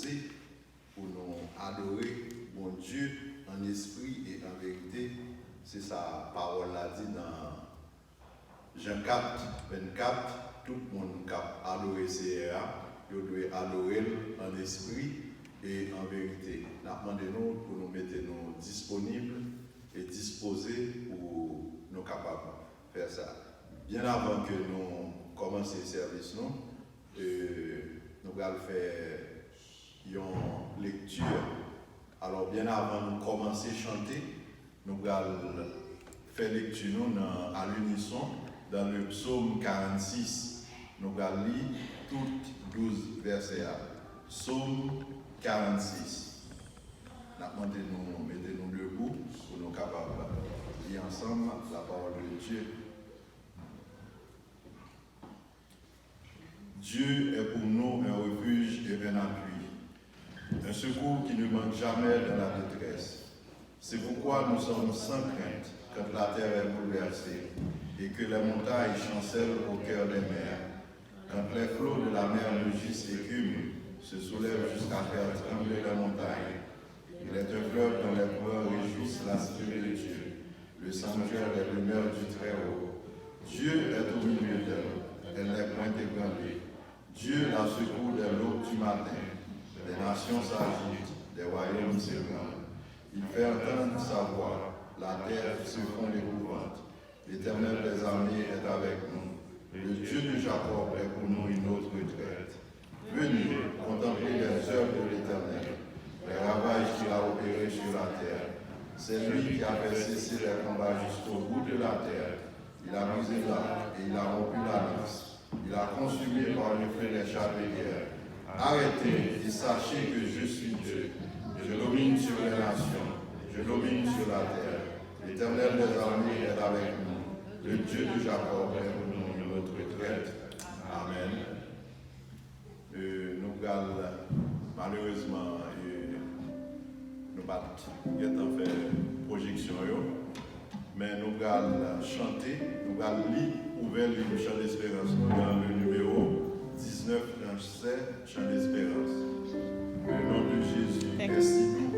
disposer pour nous adorer mon Dieu en esprit et en vérité. C'est sa parole l'a dit dans Jean 4, 24. Tout le monde qui a adoré CRA, il doit adorer en esprit et en vérité. Nous demandons pour nous mettre nous disponibles et disposés pour nous capables de faire ça. Bien avant que nous commencions le service, nous allons faire une lecture. Alors, bien avant de commencer à chanter, nous allons faire lecture à l'unisson dans le psaume 46. Nous allons lire toutes 12 versets. Psaume 46. Nous mettez-nous debout pour nous capables de lire ensemble la parole de Dieu. Dieu est pour nous un refuge et un appui, un secours qui ne manque jamais dans la détresse. C'est pourquoi nous sommes sans crainte quand la terre est bouleversée et que les montagnes chancellent au cœur des mers. Quand les flots de la mer mugissent et écument, se soulèvent jusqu'à faire trembler les montagnes. Il est un fleuve dont les coureurs réjouissent la cité de Dieu, le sanctuaire des demeures du Très-Haut. Dieu est au milieu d'elle, elle n'est point ébranlée. Dieu la secoue dès l'aube du matin. Les nations s'agitent, les royaumes s'ébranlent. Il fait entendre sa voix, la terre se fond d'épouvante. L'Éternel des armées est avec nous. Le Dieu de Jacob est pour nous une autre retraite. Venez contempler les œuvres de l'Éternel, les ravages qu'il a opérés sur la terre. C'est lui qui a fait cesser les combats jusqu'au bout de la terre. Il a brisé l'arc et il a rompu la lance. Il a consumé par le feu les chars de guerre. Arrêtez et sachez que je suis Dieu. Je domine sur les nations, je domine sur la terre. L'Éternel des armées est avec nous. Le Dieu de Jacob est pour nous une autre retraite. Amen. Nous allons malheureusement nous allons faire projection, mais nous allons chanter, nous allons lire, ouvrir le chant d'espérance dans le numéro 19 dans ce chant d'espérance. Le nom de Jésus, merci nous.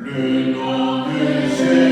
Le nom de Jésus.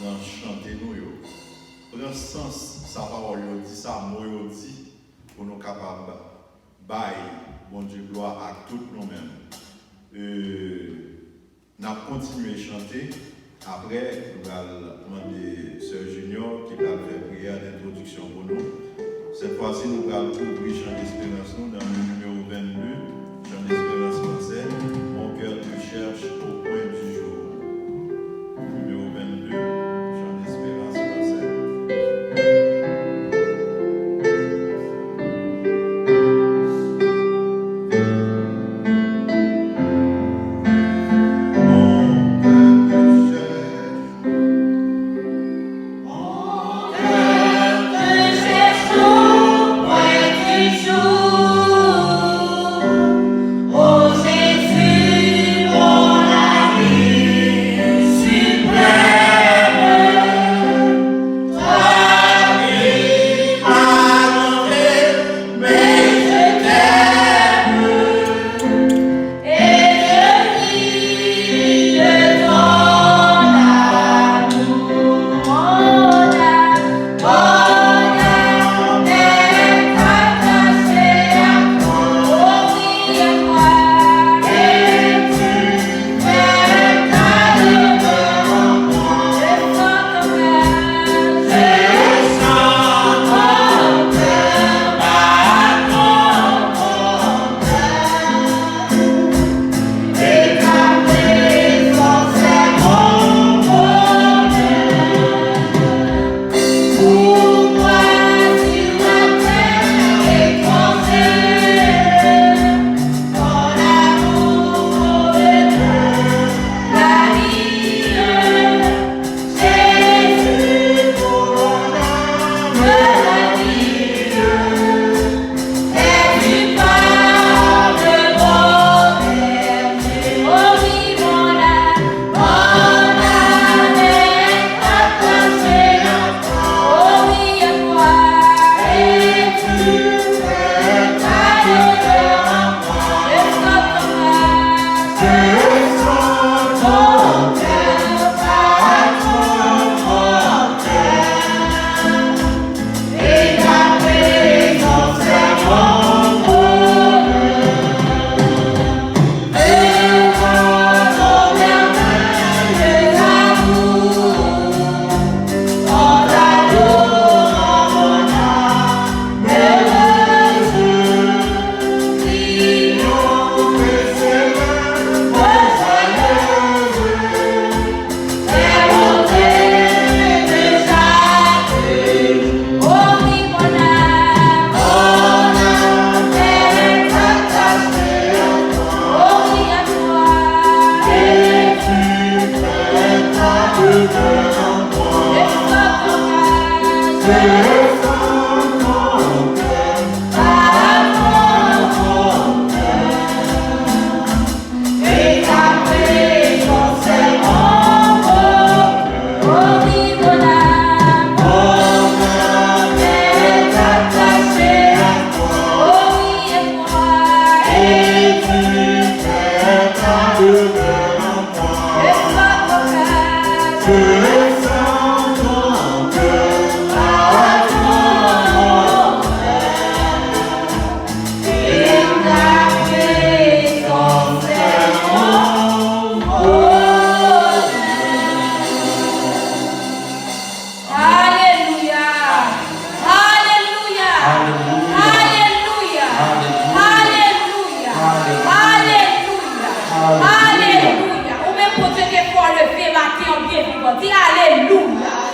dans chanter nous. Prends sens, sa parole dit, sa mot dit, pour nous capables de bailler, bon Dieu, gloire à toutes nous-mêmes. Nous allons continuer à chanter. Après, nous allons demander Sœur Junior qui va faire prière d'introduction pour nous. Cette fois-ci, nous allons ouvrir Chant d'Espérance nous dans le numéro 22, Chant d'Espérance français, Mon cœur te cherche au point du jour. Numéro 22, Chant d'Espérance français.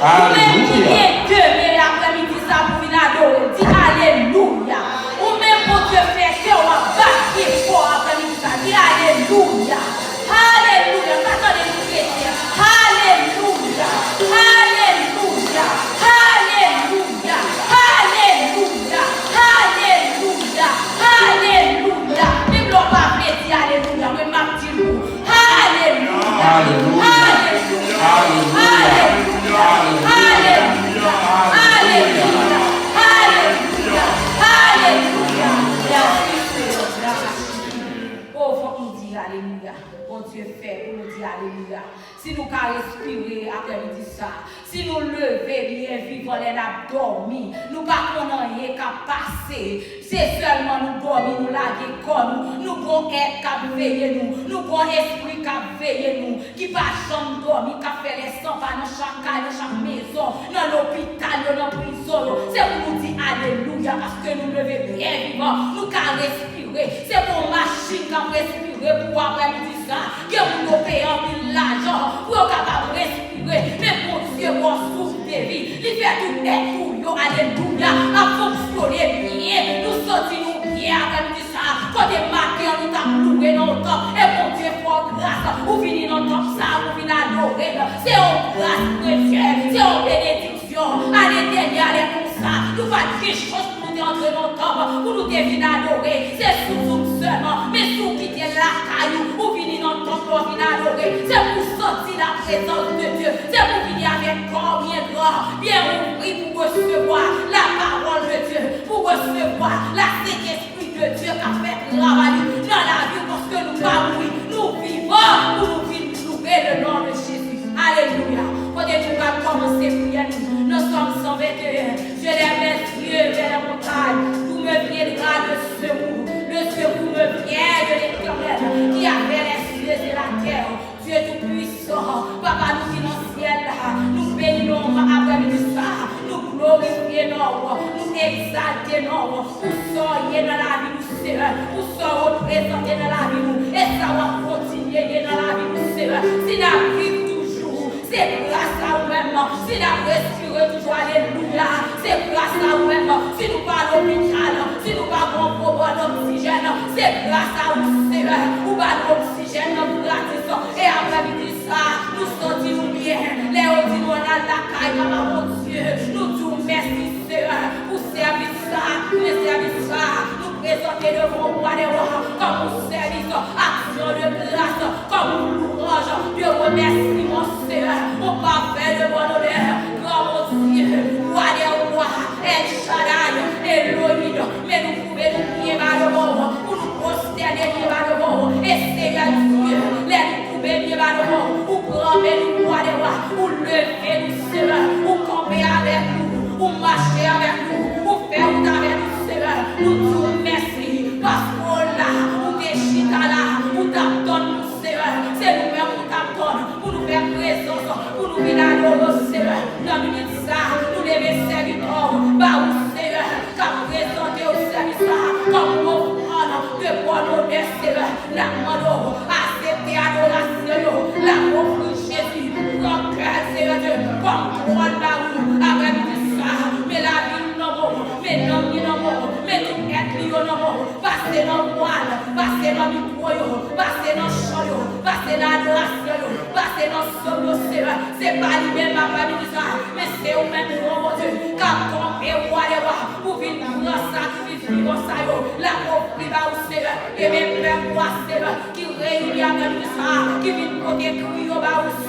Hallelujah. ça. Si nous lever bien vivre les n'a dormi, nous pas rien qu'à passer. C'est seulement nous dormir, nous laguer comme nous bon être qu'à veiller nous bon esprit qu'à veiller nous, qui pas jamais dormir, qu'à faire les sang dans chaque cas, dans chaque maison, dans l'hôpital, dans la prison. C'est pour nous dire alléluia parce que nous lever bien vivant, nous qu'à respirer. C'est pour machine qu'à respirer pour après-midi ça, que vous nous payez en pile l'argent pour capable respirer. Mais pour Dieu, mon souffle de vie, il fait tout être pour nous, alléluia, à fonctionner bien. Nous sortons bien après-midi ça, quand des marqués nous t'a loué dans le temps, et mon Dieu, pour grâce, vous venez dans le temps ça, vous venez adorer. C'est en grâce de Dieu, c'est en bénédiction. Allez, dernier, allez comme ça, nous va quelque chose pour nous entrer dans le temps, pour nous venir adorer. C'est sous nous seulement, mais sous quitter la caillou, vous venez dans le temps pour venir adorer. C'est pour sortir la présence de Dieu, c'est pour venir avec corps bien grand, bien ouvert pour recevoir la parole de Dieu, pour recevoir la Saint-Esprit de Dieu qui a fait travail dans la vie parce que nous pas mourir, nous vivons pour nous vivre le nom de Jésus. Alléluia. Quand nous va commencer à prier, nous sommes 121. Je lève les yeux vers la montagne. D'où me viendra le secours. Le secours me vient de l'Éternel qui a fait les cieux et la terre. Dieu tout-puissant, Papa, nous qui dans le ciel, nous bénissons après-midi ça, nous glorifions, nous exaltons, nous soyons dans la vie, nous Seigneur, nous sommes représentés dans la vie, et ça va continuer dans la vie, nous Seigneur. Si la vie toujours, c'est grâce à nous-mêmes, si la respire toujours, alléluia, c'est grâce à nous-mêmes, si nous parlons l'hôpital, si nous parlons d'oxygène, c'est grâce à nous, Seigneur, nous parlons d'oxygène gratis. Et après-midi ça, nous sortons bien. Les audiments dans la caille, mon Dieu. Nous disons merci, Seigneur, pour servir ça, pour servir ça. Nous présenter devant roi des rois comme un service, action de grâce, comme louange, de remerciement, Seigneur. On va faire de bon honneur, grand mon Dieu, roi des rois, El Shaddai, Elohim. Mais nous pouvons nous prier par le monde, pour nous prosterner par le monde. Et Seigneur Dieu, bien ou grandir nous roi des rois, ou lever nous Seigneur, ou camper avec nous, ou marcher avec nous, ou faire avec nous Seigneur. Nous disons merci parce que là, ou déchita là, ou t'attendons nous Seigneur. C'est nous-mêmes qui t'attendons pour nous faire présence, pour nous venir adorer Seigneur. Dans le minute ça, nous devons servir par vous Seigneur, car présenter au service comme offrande de bon honneur Seigneur. La demandons accepter adoration, la offre Jésus, comme cœur Seigneur Dieu, comme toi là où, avec tout ça, mais la vie non, mais non, mais tout être non, passer dans le voile, passer dans le micro, passer dans le champ, passer dans l'adoration, passer dans le sol, Seigneur. C'est pas lui-même ma famille ça, mais c'est vous-même mon Dieu, car ton père roi les rois, pour venir prendre sacrifice vivant ça, la offre va au Seigneur, et même père roi Seigneur, qui réunit avec nous ça, qui vient côté crier au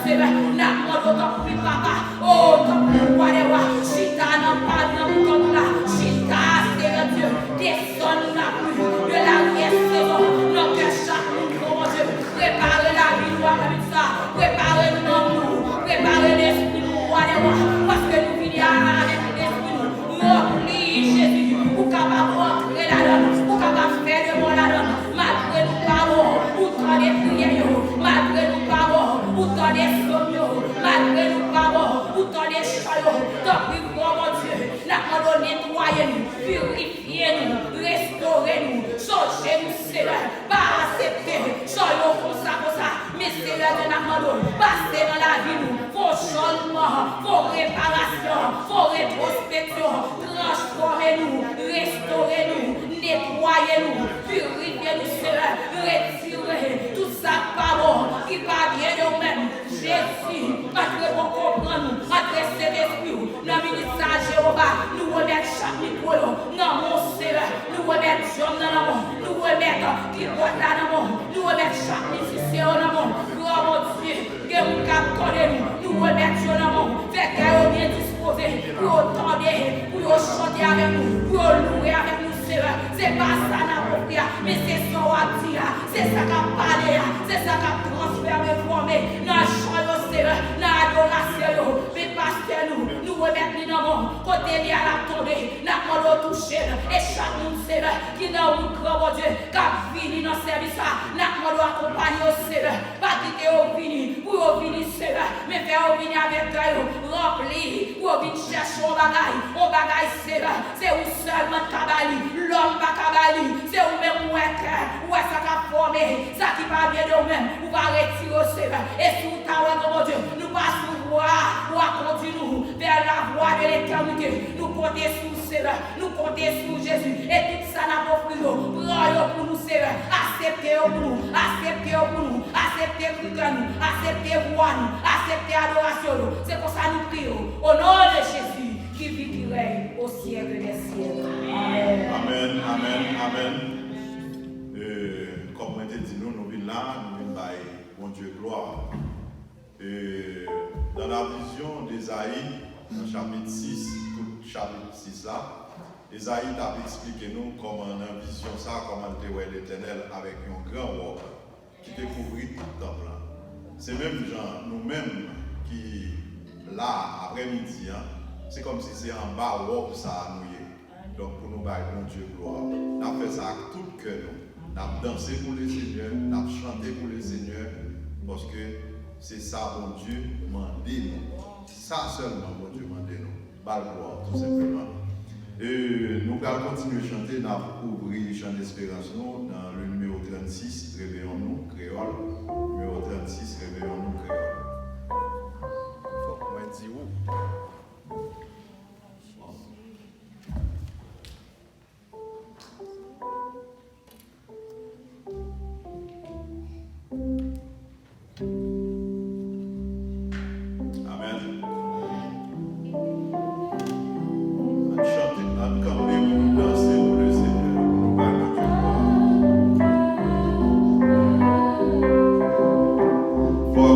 Seigneur, n'a pas d'autant plus papa, oh, ton père roi les rois, chita n'a pas dans le temps là, chita, Seigneur Dieu, descend la pluie de la saison, notre chaque mon Dieu, préparez la vie, nous avec ça, préparez-nous, préparez l'esprit, nous roi les rois, parce que nous venons avec l'esprit, nous remplis Jésus, pour capable rentrer là-dedans, pour capable faire de moi là-dedans, malgré nous parlons, pour tant des prières, malgré nous parlons, pour tant des sommes, malgré nous parlons, pour tant des chalots, tant pis pour mon Dieu, la parole nettoyez-nous, purifiez-nous, restaurez-nous, changez-nous, Seigneur, pas accepter, soyons comme ça, mais Seigneur de la parole, passez dans la vie, nous, faut changement, faut réparation, faut rétrospection, transformez-nous, restaurez-nous, nettoyez-nous, purifiez-nous, Seigneur, retirez tout ça par bon qui va bien de nous-mêmes. Jésus, parce que vous comprenez, adressez l'esprit, nous ministère Jéhovah, nous remettons chaque micro, non mon Seigneur, nous remettons Jean dans le monde, nous remettons qui porte là dans le monde, nous remettons chaque musicien dans le monde, gloire mon Dieu, que vous captez nous remettons dans le monde, faites que vous bien disposés, pour entendre, pour chanter avec nous, pour louer avec nous. C'est pas ça l'approprié, mais c'est ça qu'on dit, c'est ça qu'on parle, c'est ça qu'on transfère, formé dans le chant, dans l'adoration, mais côté lié à la tombée, n'a pas touché, et chaque monde Seigneur, qui dans le grand bon Dieu, qui a venu dans le service, n'a pas accompagner au Seigneur, pas quitter au vini, pour venir Seigneur, mais faire au vini avec toi, rempli, pour venir chercher un bagage Seigneur, c'est où seulement Kabali, l'homme pas Kabali, c'est où même où est ça qu'a formé, ça qui va bien de nous-mêmes, ou va retirer au Seigneur, et sous ta voix, mon Dieu, nous passons voir, ou à conduire vers la voie de l'éternité, nous comptons sur Seigneur, nous comptons sur Jésus, et tout ça n'a pas pris, prends pour nous Seigneur, acceptez pour nous, acceptez pour nous, acceptez pour nous, acceptez voix nous, acceptez adoration nous, c'est pour ça nous prions, au nom de Jésus, qui vit, qui règne au siècle des siècles. Amen. Amen, amen, amen. Comme on dit, nous venons là, nous venons par mon Dieu gloire. Dans la vision d'Ésaïe, dans le chapitre 6, tout chapitre 6 là, Ésaïe t'a expliqué nous comment dans la vision ça, comment tu vois l'Éternel avec un grand robe qui découvrit tout le temple là. C'est même gens, nous-mêmes qui là, après-midi, hein, c'est comme si c'est en bas robe ça à nous. Donc pour nous bailler mon Dieu gloire. On a fait ça avec tout le cœur. On a dansé pour le Seigneur, on a chanté pour le Seigneur, parce que c'est ça mon Dieu m'a dit nous. Ça seulement mon Dieu m'a dit nous. Balle gloire tout simplement. Nous allons continuer à chanter, nous allons ouvrir le chant d'espérance nous dans le numéro 36, réveillons-nous créole. Numéro 36, réveillons-nous créole. Faut que moi dise où? For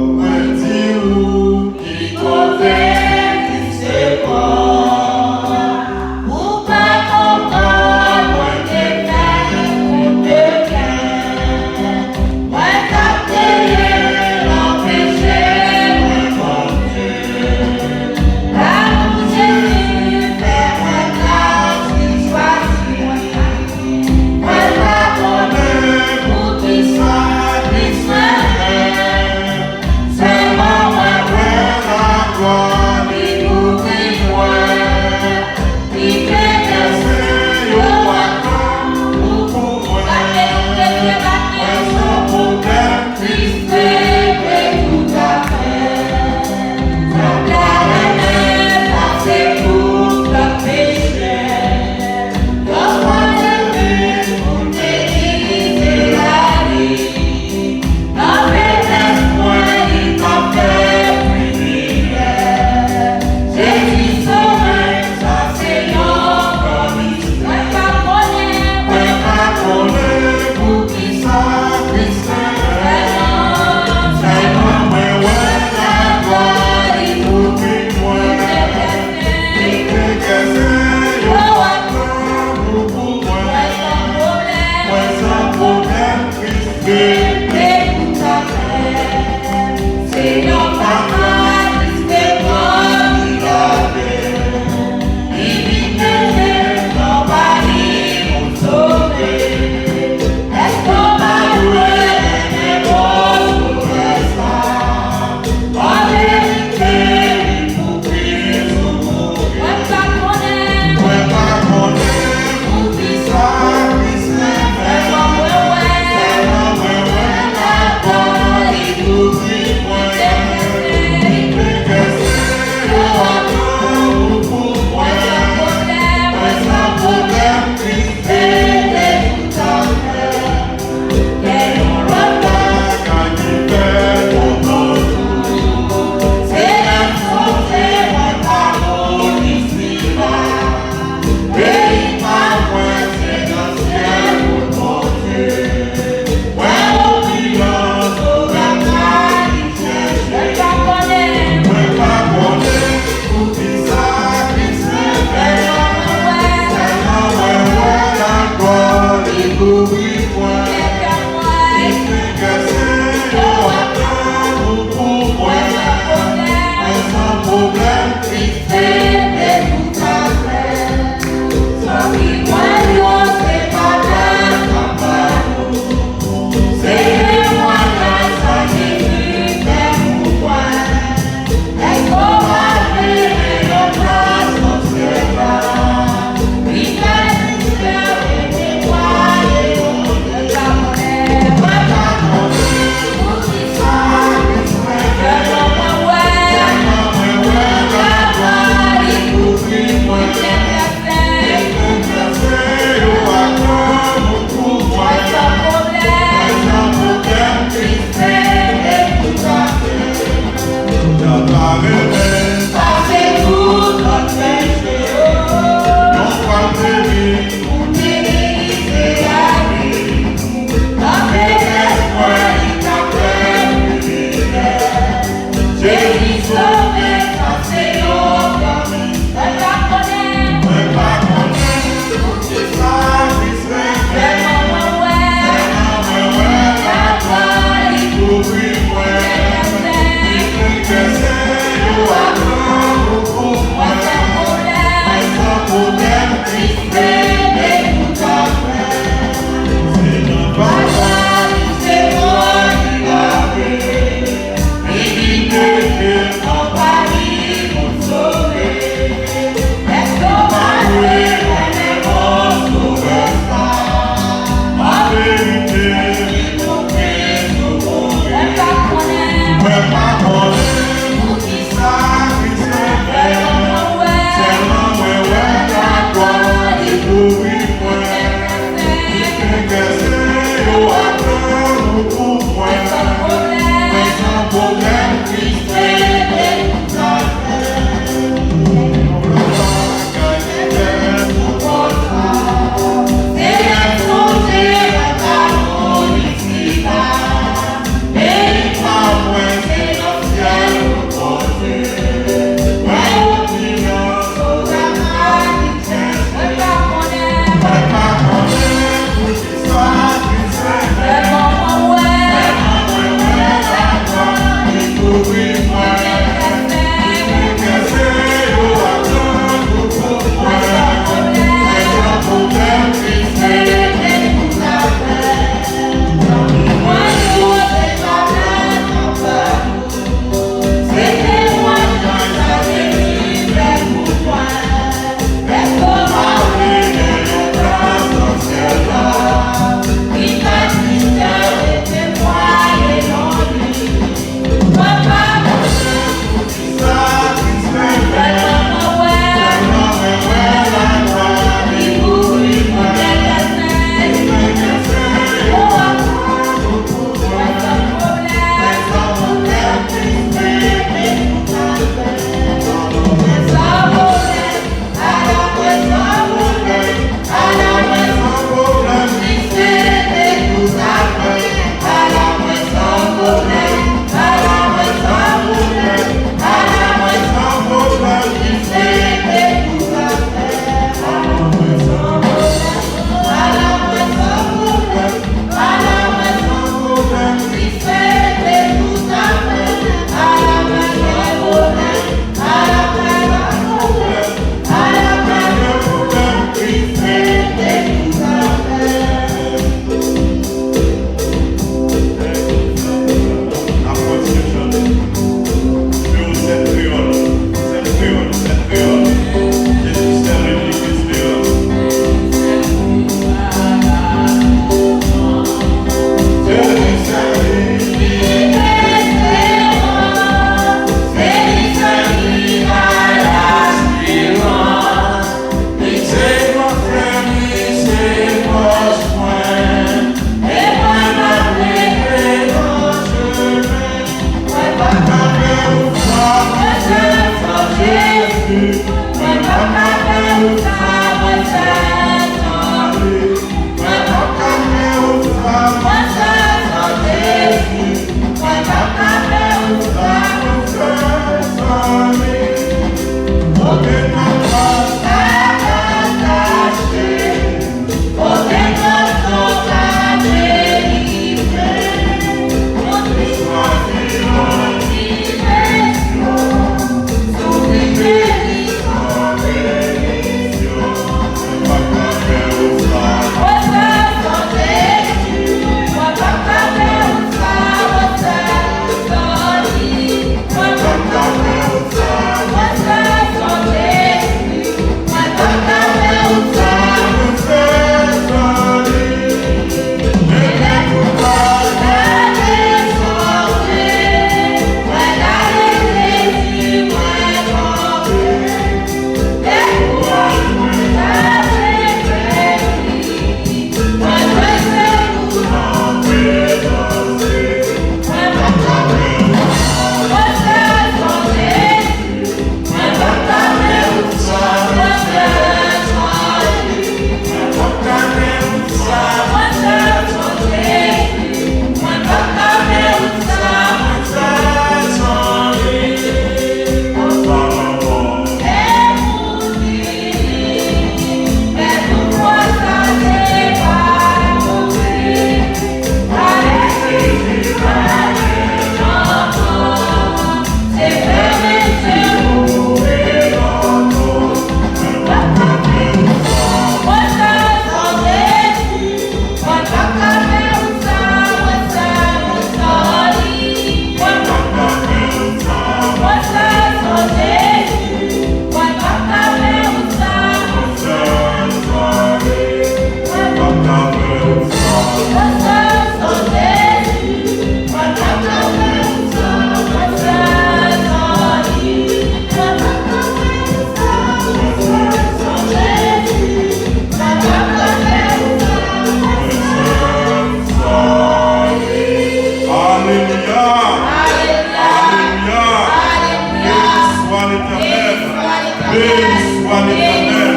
Béni soit l'Éternel.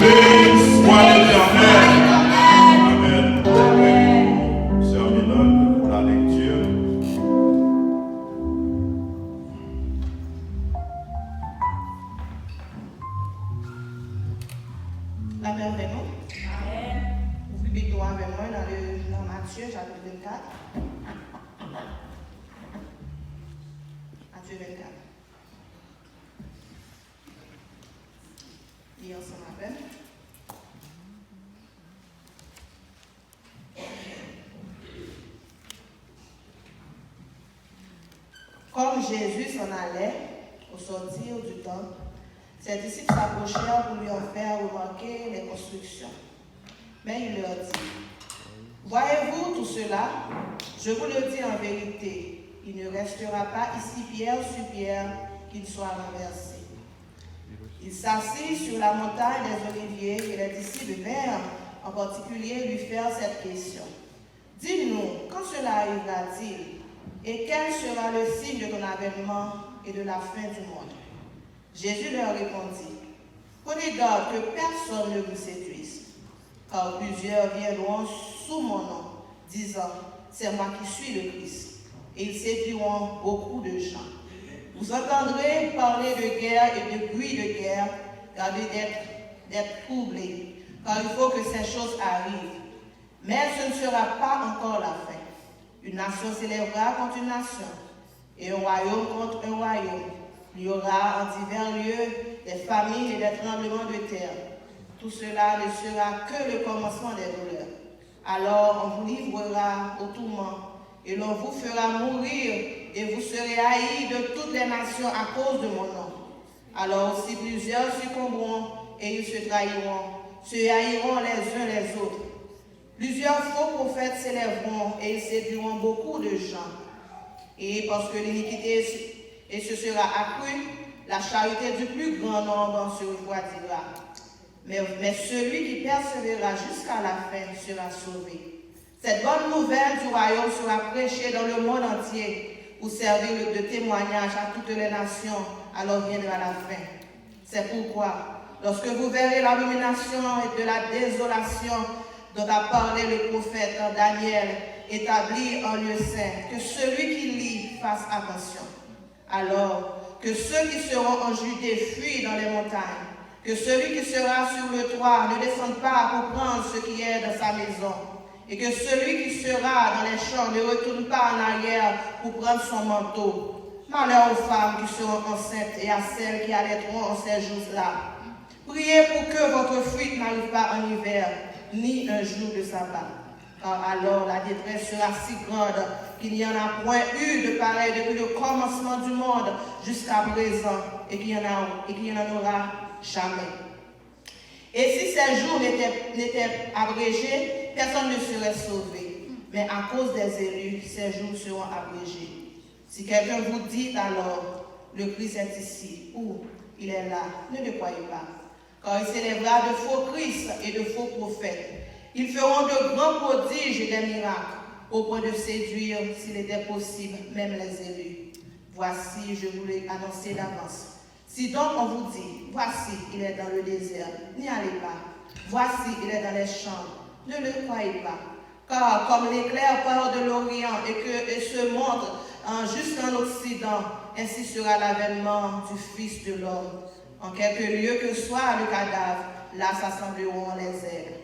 Béni soit l'Éternel. Amen. Sœur Minode, pour la lecture. La paix avec nous. Vous publiez avec moi dans Matthieu, chapitre 24. Matthieu 24. Lisons ensemble la paix. Comme Jésus s'en allait au sortir du temple, ses disciples s'approchèrent pour lui en faire remarquer les constructions. Mais il leur dit, « Voyez-vous tout cela? Je vous le dis en vérité, il ne restera pas ici pierre sur pierre qui ne soit renversé. » Il s'assit sur la montagne des Oliviers et les disciples vinrent en particulier lui faire cette question. « Dis-nous, quand cela arrivera-t-il? Et quel sera le signe de ton avènement et de la fin du monde? » Jésus leur répondit, « Prenez garde que personne ne vous séduise, car plusieurs viendront sous mon nom, disant, c'est moi qui suis le Christ, et ils séduiront beaucoup de gens. Vous entendrez parler de guerre et de bruit de guerre, gardez d'être troublés, car il faut que ces choses arrivent. Mais ce ne sera pas encore la fin. Une nation s'élèvera contre une nation, et un royaume contre un royaume. Il y aura en divers lieux des famines et des tremblements de terre. Tout cela ne sera que le commencement des douleurs. Alors on vous livrera au tourment, et l'on vous fera mourir, et vous serez haïs de toutes les nations à cause de mon nom. Alors aussi plusieurs succomberont, et ils se trahiront, se haïront les uns les autres. Plusieurs faux prophètes s'élèveront, et ils séduiront beaucoup de gens. Et parce que l'iniquité se sera accrue, la charité du plus grand nombre se refroidira. Mais celui qui persévérera jusqu'à la fin sera sauvé. Cette bonne nouvelle du royaume sera prêchée dans le monde entier pour servir de témoignage à toutes les nations, alors viendra la fin. C'est pourquoi, lorsque vous verrez l'abomination et de la désolation dont a parlé le prophète Daniel, établi en lieu saint, que celui qui lit fasse attention. Alors que ceux qui seront en Judée fuient dans les montagnes, que celui qui sera sur le toit ne descende pas pour prendre ce qui est dans sa maison, et que celui qui sera dans les champs ne retourne pas en arrière pour prendre son manteau. Malheur aux femmes qui seront enceintes et à celles qui allaiteront en ces jours-là. Priez pour que votre fuite n'arrive pas en hiver, ni un jour de sabbat. Car alors la détresse sera si grande qu'il n'y en a point eu de pareil depuis le commencement du monde jusqu'à présent, et qu'il y en aura jamais. Et si ces jours n'étaient abrégés, personne ne serait sauvé. Mais à cause des élus, ces jours seront abrégés. Si quelqu'un vous dit alors, le Christ est ici, ou il est là, ne le croyez pas. Car il s'élèvera de faux Christ et de faux prophètes. Ils feront de grands prodiges et des miracles, au point de séduire, s'il était possible, même les élus. Voici, je vous l'ai annoncé d'avance. Si donc on vous dit, voici, il est dans le désert, n'y allez pas. Voici, il est dans les champs, ne le croyez pas. Car comme l'éclair part de l'Orient et se montre jusqu'en Occident, ainsi sera l'avènement du Fils de l'homme. En quelque lieu que soit le cadavre, là s'assembleront les aigles.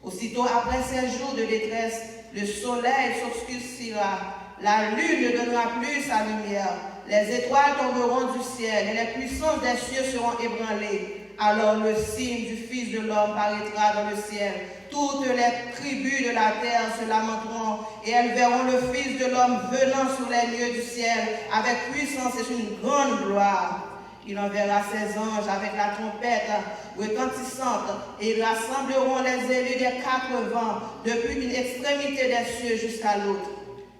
Aussitôt après ces jours de détresse, le soleil s'obscurcira, la lune ne donnera plus sa lumière, les étoiles tomberont du ciel et les puissances des cieux seront ébranlées. Alors le signe du Fils de l'homme paraîtra dans le ciel. Toutes les tribus de la terre se lamenteront et elles verront le Fils de l'homme venant sur les lieux du ciel avec puissance et une grande gloire. Il enverra ses anges avec la trompette retentissante et ils rassembleront les élus des 4 vents depuis une extrémité des cieux jusqu'à l'autre.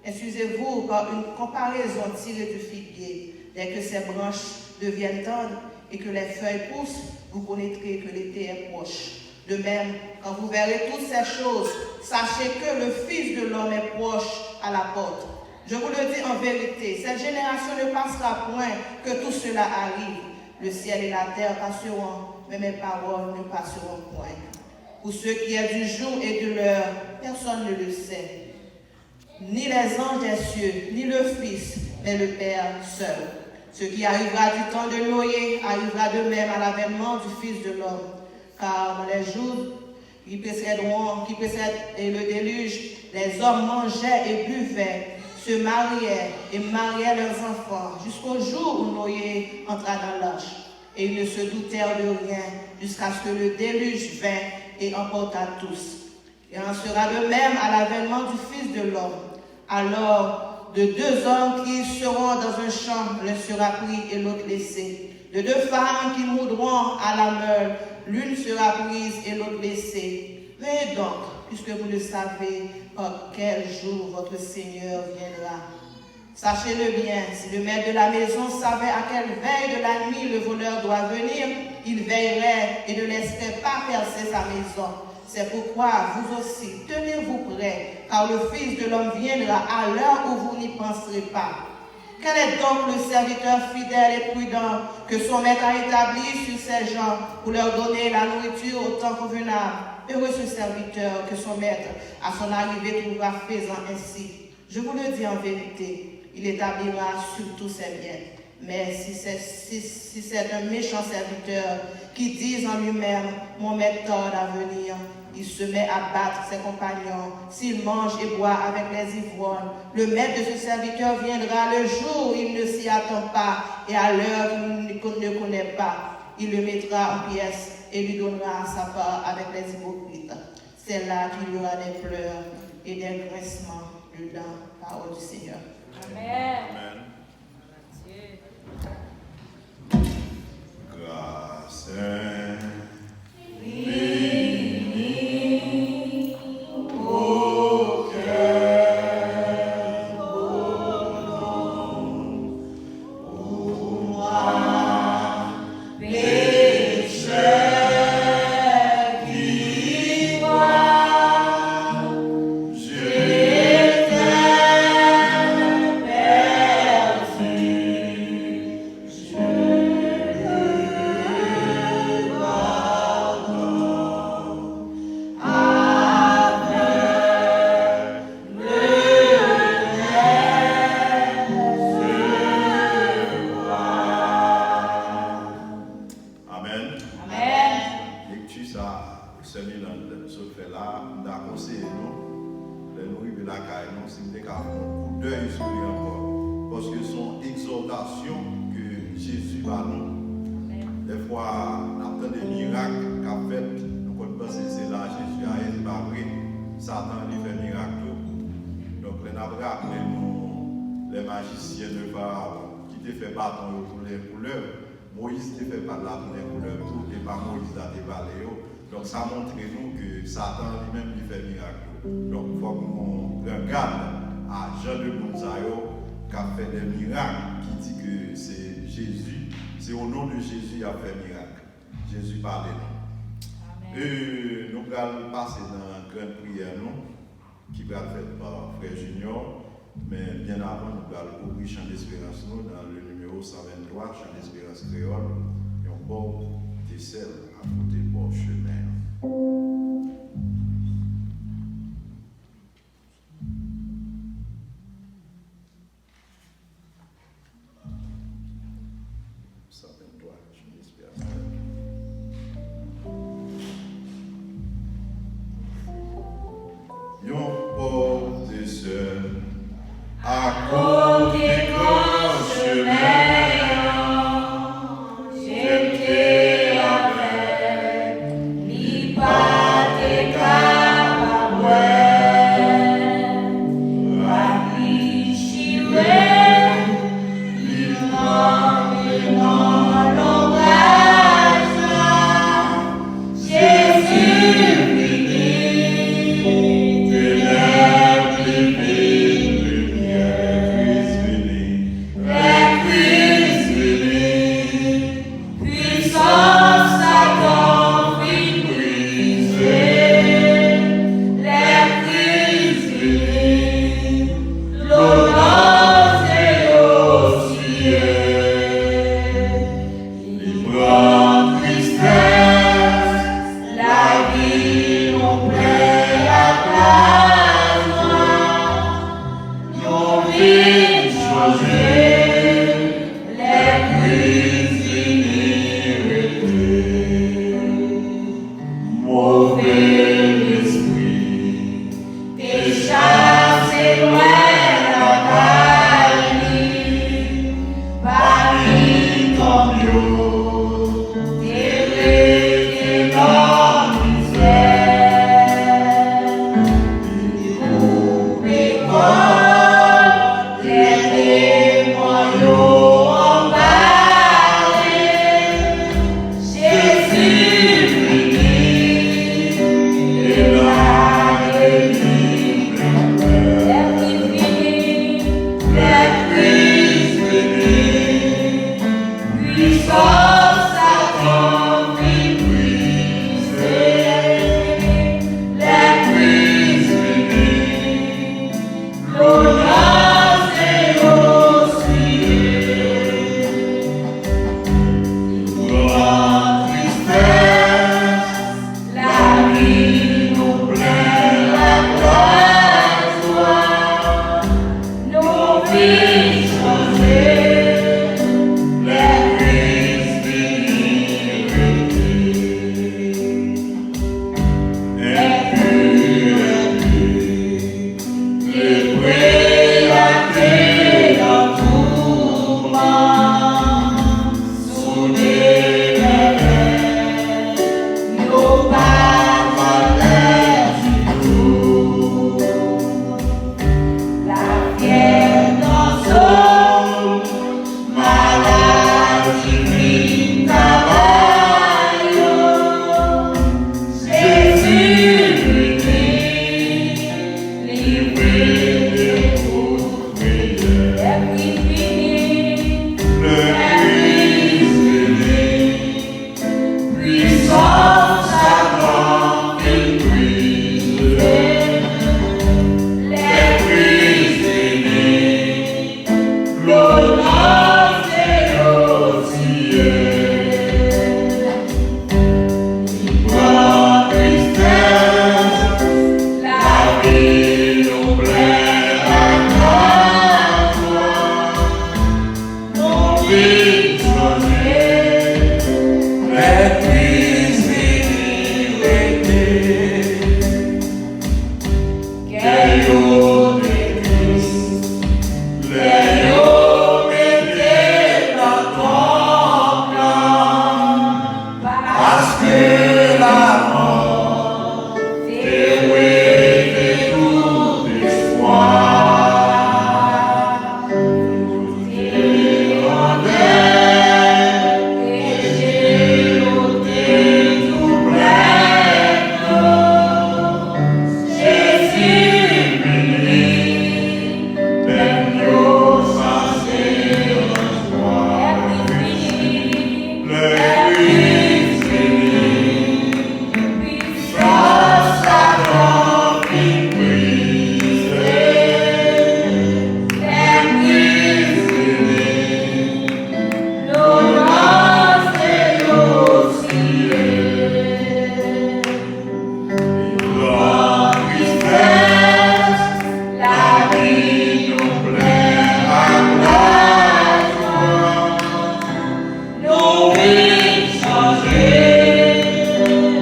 Excusez-vous par une comparaison tirée du figuier. Dès que ses branches deviennent tendres et que les feuilles poussent, vous connaîtrez que l'été est proche. De même, quand vous verrez toutes ces choses, sachez que le Fils de l'homme est proche à la porte. Je vous le dis en vérité, cette génération ne passera point que tout cela arrive. le ciel et la terre passeront, mais mes paroles ne passeront point. Pour ce qui est du jour et de l'heure, personne ne le sait. Ni les anges des cieux, ni le Fils, mais le Père seul. Ce qui arrivera du temps de Noé arrivera de même à l'avènement du Fils de l'homme. Car dans les jours qui précèdent le déluge, les hommes mangeaient et buvaient, se mariaient et mariaient leurs enfants, jusqu'au jour où Noé entra dans l'arche. Et ils ne se doutèrent de rien, jusqu'à ce que le déluge vînt et emporta tous. Et en sera de même à l'avènement du Fils de l'homme. Alors, de deux hommes qui seront dans un champ, l'un sera pris et l'autre laissé. De deux femmes qui moudront à la meule, l'une sera prise et l'autre laissée. Veillez donc, puisque vous ne savez pas quel jour votre Seigneur viendra. Sachez-le bien, si le maître de la maison savait à quelle veille de la nuit le voleur doit venir, il veillerait et ne laisserait pas percer sa maison. C'est pourquoi vous aussi, tenez-vous prêts, car le Fils de l'homme viendra à l'heure où vous n'y penserez pas. Quel est donc le serviteur fidèle et prudent que son maître a établi sur ses gens pour leur donner la nourriture au temps convenable? Heureux ce serviteur que son maître, à son arrivée, trouvera faisant ainsi. Je vous le dis en vérité, il établira sur tous ses biens. Mais si c'est un méchant serviteur qui dit en lui-même, mon maître tarde à venir, il se met à battre ses compagnons. S'il mange et boit avec les ivrognes, le maître de ce serviteur viendra le jour où il ne s'y attend pas et à l'heure qu'il ne connaît pas. Il le mettra en pièces et lui donnera sa part avec les hypocrites. C'est là qu'il y aura des pleurs et des grincements de dents. Parole du Seigneur. Amen. Grâce Moïse ne fait pas de la couleur, tout n'est pas Moïse dans des vallées. Donc ça montre nous que Satan lui-même lui fait miracle. Donc il faut qu'on regarde à Jean de Mounsayo qui a fait des miracles, qui dit que c'est Jésus, c'est au nom de Jésus qu'il a fait miracle. Jésus parle de nous. Et nous allons passer dans une grande prière qui va être faite par Frère Junior. Mais bien avant, nous allons ouvrir Chant d'Espérance dans le numéro 123, Chant d'Espérance créole, et on porte des selles à côté du bon chemin. À côté grand chemin, j'étais avec Puissance avant qu'il brise les prisonniers, l'honneur c'est aussi grande tristesse, la vie nous plaît à toi, nos vies changées,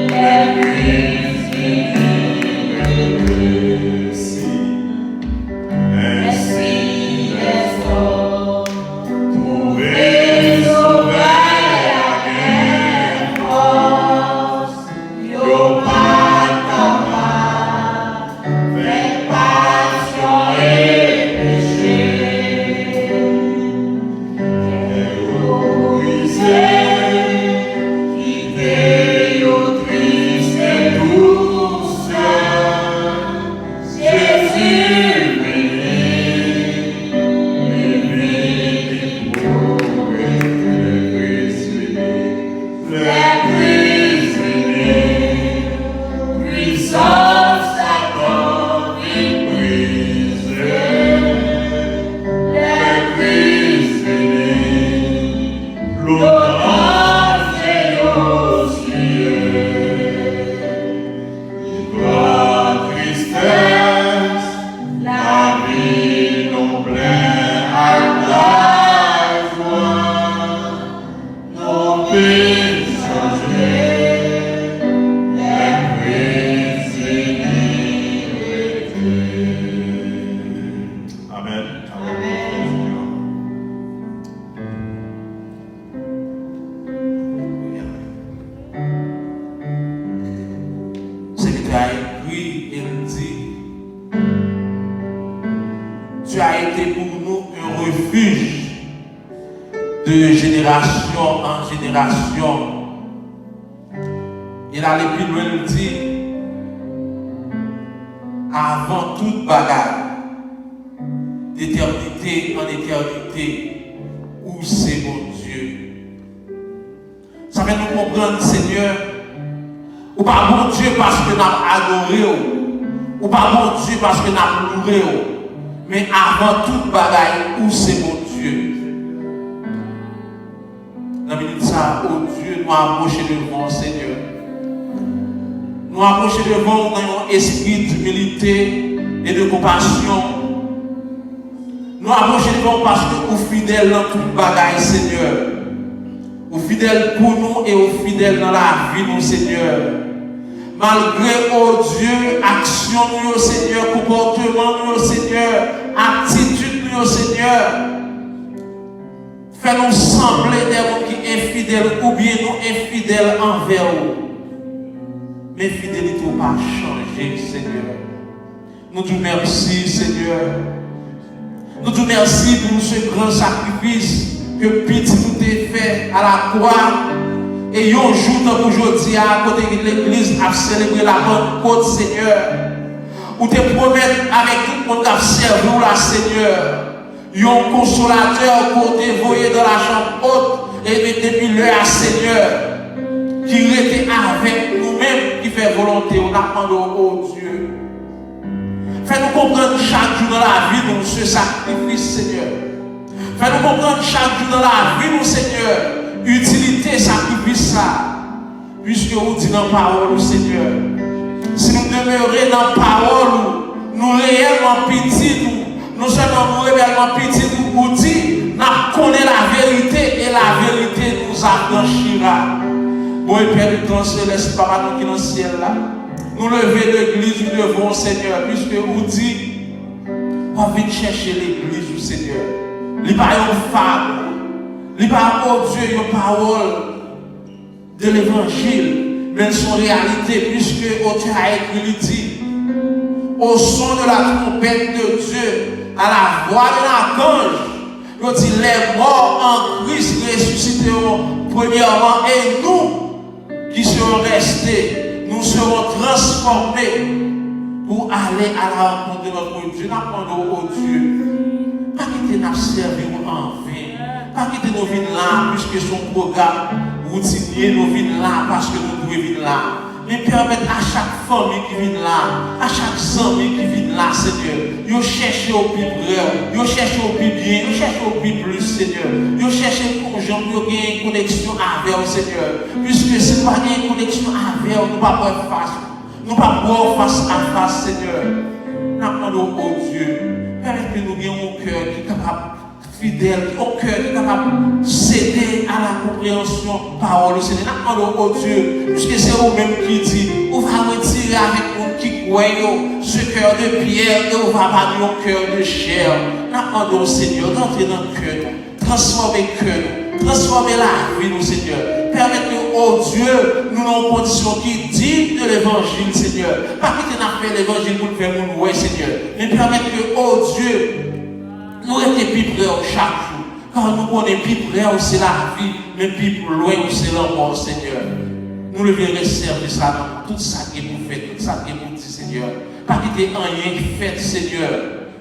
les Tu as été pour nous un refuge de génération en génération. Il allait plus loin, nous dit, avant toute bagarre, d'éternité en éternité, où c'est mon Dieu. Ça fait nous comprendre, Seigneur, ou pas mon Dieu parce que nous avons adoré, ou pas mon Dieu parce que nous avons loué, mais avant toute bagaille, où c'est mon Dieu. Dans la minute ça, oh Dieu, nous approcher devant, Seigneur. Nous approcher devant dans un esprit d'humilité et de compassion. Nous approcher devant parce que vous fidèles dans toute bagaille, Seigneur. Vous fidèles pour nous et vous fidèles dans la vie, nous, Seigneur. Malgré, oh Dieu, action, nous, Seigneur, comportement, nous, Seigneur, attitude, nous, Seigneur. Fais-nous sembler des gens qui sont infidèles ou bien nous infidèles envers vous. Mais fidélité n'a pas changé, Seigneur. Nous te remercions, Seigneur. Nous te remercions pour ce grand sacrifice que petit nous t'a fait à la croix. Et un jour aujourd'hui, à côté de l'église, à célébrer la Pentecôte, Seigneur. Où te promettre avec tout le monde à servir la Seigneur. Un consolateur pour te voyer dans la chambre haute et depuis l'heure, Seigneur. qui était avec nous-mêmes, qui fait volonté, on a demandé au Dieu. Fais-nous comprendre chaque jour dans la vie, nous, ce sacrifice, Seigneur. Fais-nous comprendre chaque jour dans la vie, nous, Seigneur, utilité, sacrifice, ça. Puisque vous dites dans la parole, Seigneur. Si nous demeurons dans la parole, nous réellement petits, nous seulement nous réellement petits, nous dit, nous connaissons la vérité et la vérité nous affranchira. Bon et Père du temps céleste, Papa, nous qui dans le ciel là, nous lever l'église, nous devons, Seigneur, puisque vous dites, on vient chercher l'église, Seigneur. Il n'y a pas une femme, il n'y a pas, oh Dieu, une parole de l'évangile, mais son réalité, puisque Dieu a écrit, il dit, au son de la trompette de Dieu, à la voix de l'archange, il dit, les morts en Christ ressusciteront premièrement, et nous qui serons restés, nous serons transformés pour aller à la rencontre de notre Dieu. Nous demandons au Dieu, pas quitter nous servir en vain, pas quitter nos vies là, puisque son programme routinier, nous vînes là, parce que nous devons venir là. Mais permettre à chaque famille qui vient là, à chaque ami qui vient là, Seigneur, de chercher au plus près, de chercher au plus bien, de chercher au plus plus, Seigneur. De chercher pour gens pour gagner une connexion avec le Seigneur. Puisque si nous n'avons pas une connexion avec nous, nous ne pouvons pas face. Nous ne pouvons pas face à face, Seigneur. Nous demandons au Dieu, permettez nous ayons un cœur qui est capable, fidèle, au cœur qui est capable de céder à la compréhension parole du Seigneur. Nous demandons au Dieu, puisque c'est vous-même qui dit, on va retirer avec nous qui croyons ce cœur de pierre et on va avoir un cœur de chair. Nous demandons au Seigneur d'entrer dans le cœur, transformer le cœur, transformer la vie, nous, Seigneur. Permettez-nous, oh Dieu, nous avons une condition qui dit de l'évangile, Seigneur. Pas quitter n'a fait l'évangile pour faire mon ouais, Seigneur. Mais permettez-nous, oh Dieu, nous restons plus près chaque jour. Car nous connaissons plus près c'est la vie, mais plus loin c'est la mort, Seigneur. Nous devons servir ça dans tout ça que vous faites, tout ça que vous dites, Seigneur. Pas quitter rien fait, Seigneur,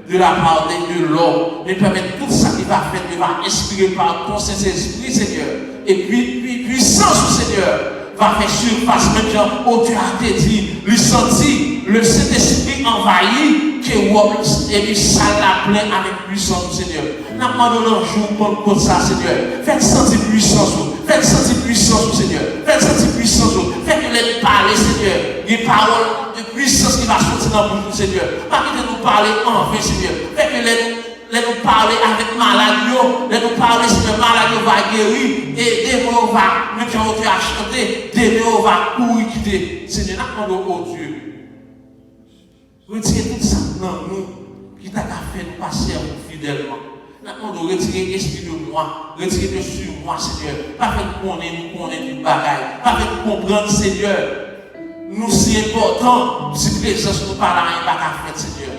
de la part de l'homme, mais permettre tout ça qui va faire, qui va inspirer par ton Saint-Esprit, Seigneur. Et puis, puissance, Seigneur, va faire surface maintenant. Oh, Dieu a dit, lui senti, le Saint-Esprit envahi, que et puis ça l'a plein avec puissance, Seigneur. Nous demandons un jour pour ça, Seigneur. Faites sentir puissance, faites sentir puissance, Seigneur. Faites sentir puissance, faites que les parler, Seigneur. Des paroles de puissance qui va sortir dans le bouche, Seigneur. Pas que nous parler en vain, Seigneur. Faites que les nous parler avec maladie, les nous parler si le maladie va guérir, et des mots va, même si on te a chanté, des mots va courir quitter. Seigneur, nous demandons au Dieu. Retirez tout ça dans nous, qui t'a fait nous passer fidèlement. Nous demandons retirer l'esprit de moi, retirer de sur moi, Seigneur. Pas fait nous connaître du bagaille, pas fait nous comprendre, Seigneur. Nous, si important, si présence nous parle à rien, pas qu'à faire, Seigneur.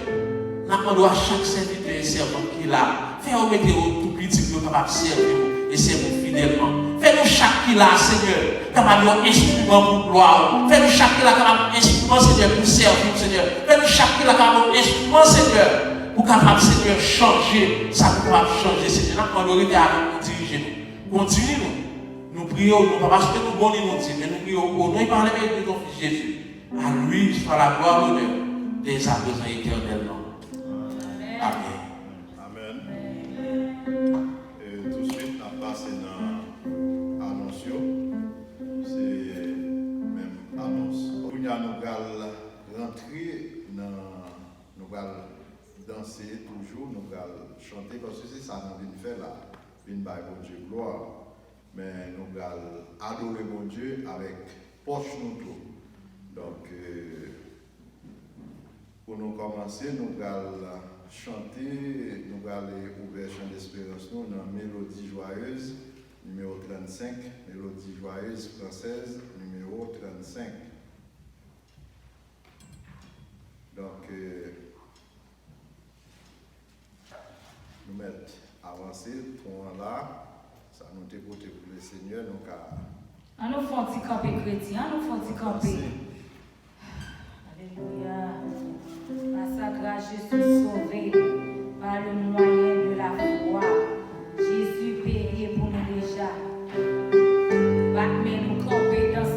Nous demandons à chaque serviteur et servant qui est là, faites-nous mettre au tout petit que nous capable de servir et servir fidèlement. Fais-nous chaque qui est là, Seigneur, capable d'un instrument pour gloire. Fais-nous chaque qui est là, capable d'un instrument, Seigneur, pour servir, Seigneur. Fais-nous chaque qui est là, capable d'un instrument, Seigneur, pour capable, Seigneur, changer. Ça nous va changer, Seigneur. Nous demandons à nous diriger. Continue-nous. Nous prions, nous, parce que nous bonnes nous disons, mais nous prions au nom et par les de ton Fils Jésus. À lui soit la gloire, l'honneur, dès à présent éternellement. Amen. Amen. Et tout de suite, on passe dans l'annonce. C'est même annonce. Nous allons rentrer dans. Nous allons danser toujours, nous allons chanter, parce que c'est ça que nous venons faire là. Nous venons faire bon Dieu gloire. Mais nous allons adorer mon Dieu avec poche nous tout. Donc, pour nous commencer, nous allons chanter, nous allons ouvrir chant d'espérance nous dans Mélodie joyeuse, numéro 35, Mélodie joyeuse française, numéro 35. Donc, nous mettons avancer, pour là, ça nous dégoûte pour le Seigneur, nous On nous fait un petit campé chrétien, on nous fait un petit campé. Alléluia. Par sa grâce, je suis sauvé par le moyen de la foi. Jésus payé pour nous déjà. Mais nous camper dans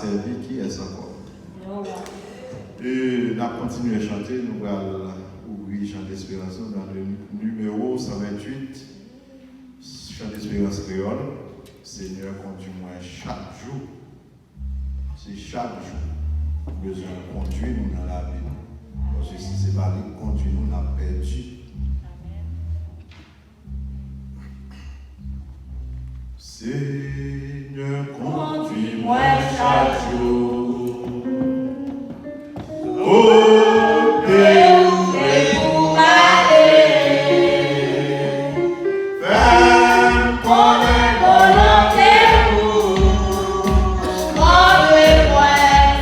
servi, qui est encore? Et nous allons continuer à chanter, nous allons ouvrir Chant d'Espérance dans le numéro 128, Chant d'Espérance créole. Seigneur, conduis-moi chaque jour. C'est chaque jour. Besoin de conduire nous dans la vie. Parce que si ce n'est pas lui conduire nous, on a perdu. Seigneur, conduis-moi chaque jour. Oh, Dieu, pour aller. Faire mon volonté. Montre-moi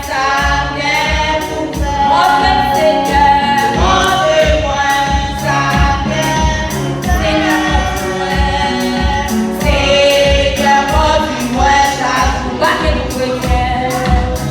sa bien pour faire. Montre Seigneur. Montre-moi sa bien pour faire. Seigneur, conduis-moi chaque jour. Battez-vous, chrétiens.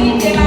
Yeah.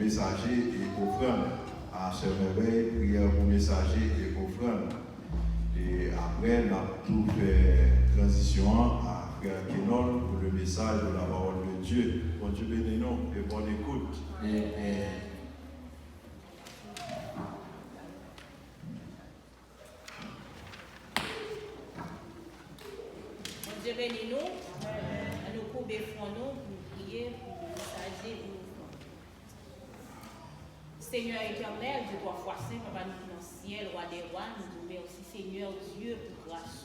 messager et offrande. À ce merveille, prière pour messager et offrande. Et après, on a tout fait transition à Frère Kenon pour le message de la parole de Dieu. Bon Dieu bénisse nous et bonne écoute. Bon Dieu bénisse nous. Nous couper fond nous pour prier pour le messager et l'offrande. Seigneur éternel, Dieu trois fois saint, Papa nous dans le ciel, roi des rois, nous vous merci Seigneur Dieu pour grâce.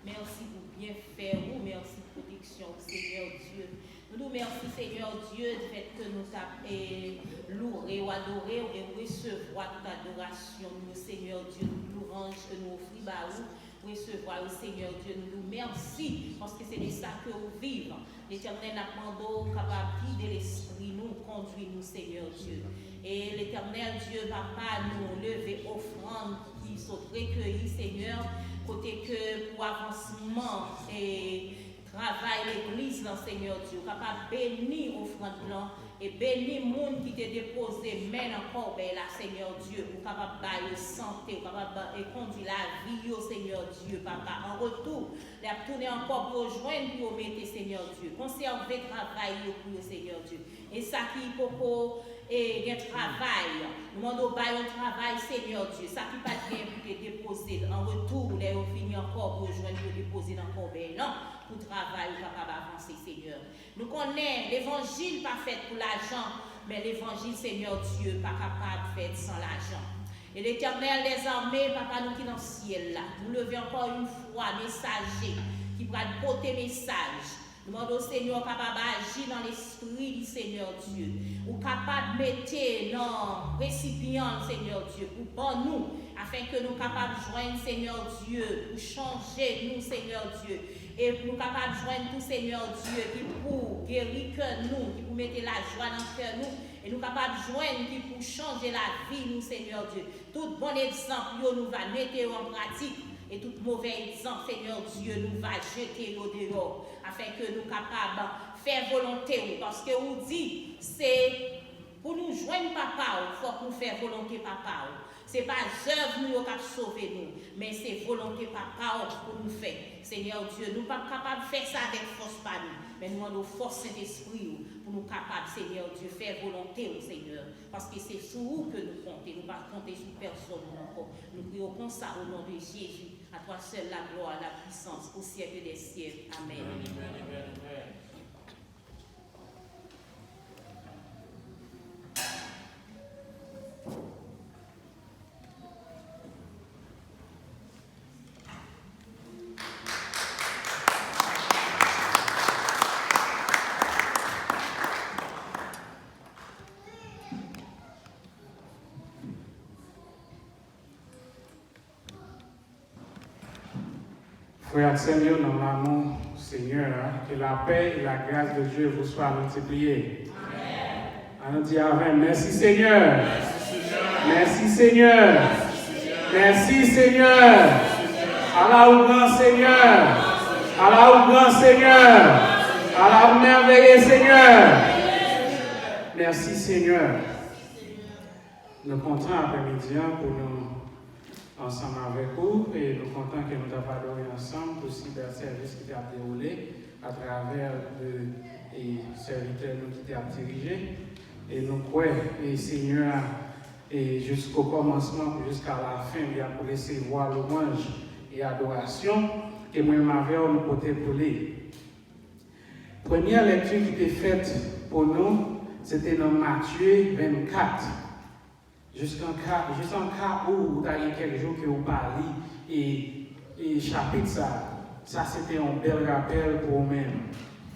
Merci pour bien faire, merci pour protection, Seigneur Dieu. Nous nous remercions, Seigneur Dieu, du fait que nous avons loué ou adoré et recevoir toute adoration, nous, Seigneur Dieu, nous louange que nous offrons à vous. Recevoir le Seigneur Dieu, nous nous remercions parce que c'est de ça que nous vivons. L'Éternel n'a pas capable de l'esprit, nous conduit, nous, Seigneur Dieu. Et l'Éternel Dieu, Papa, nous lever offrande qui sont recueillies, Seigneur, côté que pour avancement et travail l'église, Seigneur Dieu, capable de bénir offrande blanc et bénir le monde qui t'a déposé, mais encore, là, Seigneur Dieu, pour capable de santé, pour capable de conduire la vie, Seigneur Dieu, Papa. En retour, il a tourné encore pour rejoindre, pour mettre, Seigneur Dieu, conserver le travail pour le Seigneur Dieu. Et ça qui est pour et un travail, nous demandons un travail, Seigneur Dieu, ça qui pas bien pour te déposer en retour, les finir encore pour rejoindre, pour déposer encore, non, pour travail, capable d'avancer, Seigneur. Nous connaissons l'évangile pas fait pour l'argent, mais l'évangile, Seigneur Dieu, pas capable de faire sans l'argent. Et l'Éternel des armées, Papa, nous qui dans le ciel là, nous levons encore une fois, messager, qui va porter message. Nous demandons au Seigneur capable d'agir dans l'esprit du Seigneur Dieu, ou capable de mettre dans le récipient, Seigneur Dieu, pour nous, afin que nous capables de joindre, Seigneur Dieu, pour changer nous, Seigneur Dieu, et pour nous capables de joindre tout, Seigneur Dieu, qui pour guérir que nous, qui pour mettre la joie dans le cœur nous, et nous capables de joindre qui pour changer la vie, nous, Seigneur Dieu. Tout bon exemple, nous va mettre en pratique. Et tout mauvais exemple, Seigneur Dieu, nous va jeter au dehors, afin que nous capables de faire volonté. Parce que vous dit, c'est pour nous joindre papa, il faut que nous fassions volonté papa. Ce n'est pas œuvre nous qui sauver nous, mais c'est volonté papa pour nous faire. Seigneur Dieu, nous ne sommes pas capables de faire ça avec force par nous, mais nous avons force Saint-Esprit pour nous capables, Seigneur Dieu, faire volonté au Seigneur. Parce que c'est sur vous que nous comptons, nous ne pas compter sur personne encore. Nous prions comme ça au nom de Jésus. À toi seul la gloire, la puissance, au siècle des siècles. Amen. Amen. Frères Seigneur, dans l'amour, Seigneur, que la paix et la grâce de Dieu vous soient multipliées. Amen. On dit Amen. Merci Seigneur. Merci Seigneur. Merci Seigneur. Allah ou grand Seigneur. Allah ou grand Seigneur. Allah ou merveilleux Seigneur. Merci Seigneur. Nous comptons après-midi pour nous ensemble avec vous et nous comptons que nous avons adoré ensemble pour ce service qui a déroulé à travers les serviteurs qui ont dirigé. Et nous croyons, et Seigneur, et jusqu'au commencement, jusqu'à la fin, il a pour recevoir louange et adoration. Et moi-même, nous côté pour les. Première lecture qui était faite pour nous, c'était dans Matthieu 24. Jusqu'en cas où il y a quelques jours que vous parlez et chapitre ça c'était un bel rappel pour vous-même.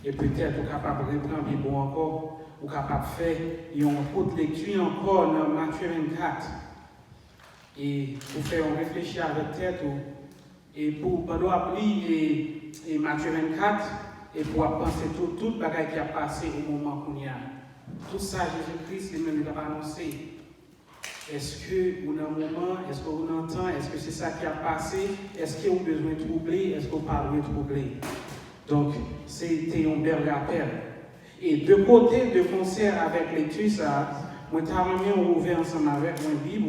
Et peut-être vous êtes capable de reprendre un bon encore, vous êtes capable de faire une autre lecture encore dans Matthieu 24. Et pour faire réfléchir avec tête et pour appeler et Matthieu 24 et pour penser tout le bagage qui a passé au moment qu'on y a. Tout ça, Jésus-Christ lui-même a annoncé. Est-ce que vous avez un moment, est-ce que vous entendez, est-ce que c'est ça qui a passé, est-ce que vous avez besoin de troubler, est-ce que vous pas besoin de troubler. Donc, c'était un bel rappel. Et de côté de concert avec lecture, ça, Moi, je vais ouvrir ensemble avec mon Bible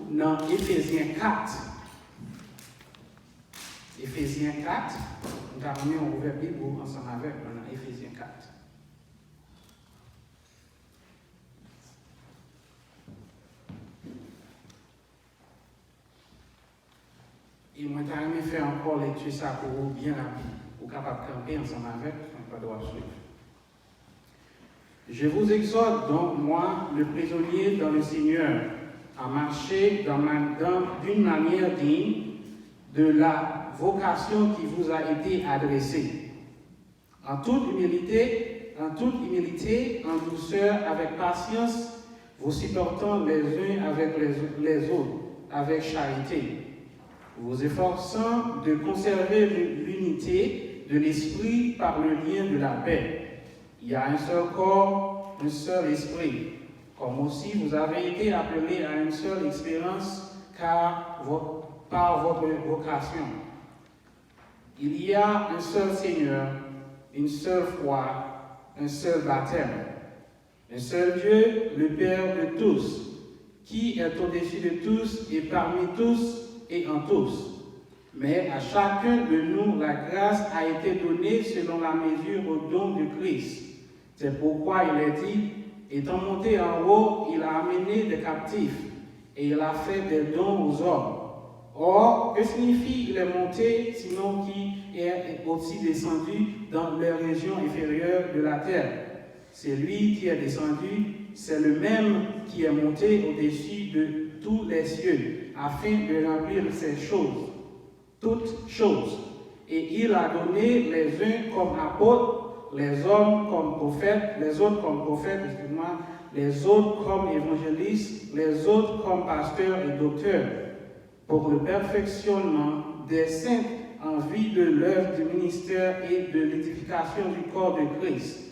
dans Éphésiens 4. Éphésiens 4. Nous allons ouvrir la Bible ensemble avec dans Éphésiens 4. Et moi, je vais faire encore lecture ça pour vous bien rapide, pour capable de camper ensemble avec, on ne doit pas suivre. Je vous exhorte donc, moi, le prisonnier dans le Seigneur, à marcher d'une manière digne de la vocation qui vous a été adressée, en toute humilité, en douceur, avec patience, vous supportant les uns avec les autres, avec charité, vous efforçant de conserver l'unité de l'esprit par le lien de la paix. Il y a un seul corps, un seul esprit, comme aussi vous avez été appelés à une seule expérience par votre vocation. Il y a un seul Seigneur, une seule foi, un seul baptême, un seul Dieu, le Père de tous, qui est au-dessus de tous et parmi tous et en tous. Mais à chacun de nous, la grâce a été donnée selon la mesure au don de Christ. C'est pourquoi il est dit, étant monté en haut, il a amené des captifs et il a fait des dons aux hommes. Or, que signifie il est monté, sinon qui est aussi descendu dans les régions inférieures de la terre? C'est lui qui est descendu, c'est le même qui est monté au-dessus de tous les cieux, afin de remplir ces choses, toutes choses. Et il a donné les uns comme apôtres, les hommes comme prophètes, les autres comme prophètes, les autres comme évangélistes, les autres comme pasteurs et docteurs, pour le perfectionnement des saints en vue de l'œuvre du ministère et de l'édification du corps de Christ,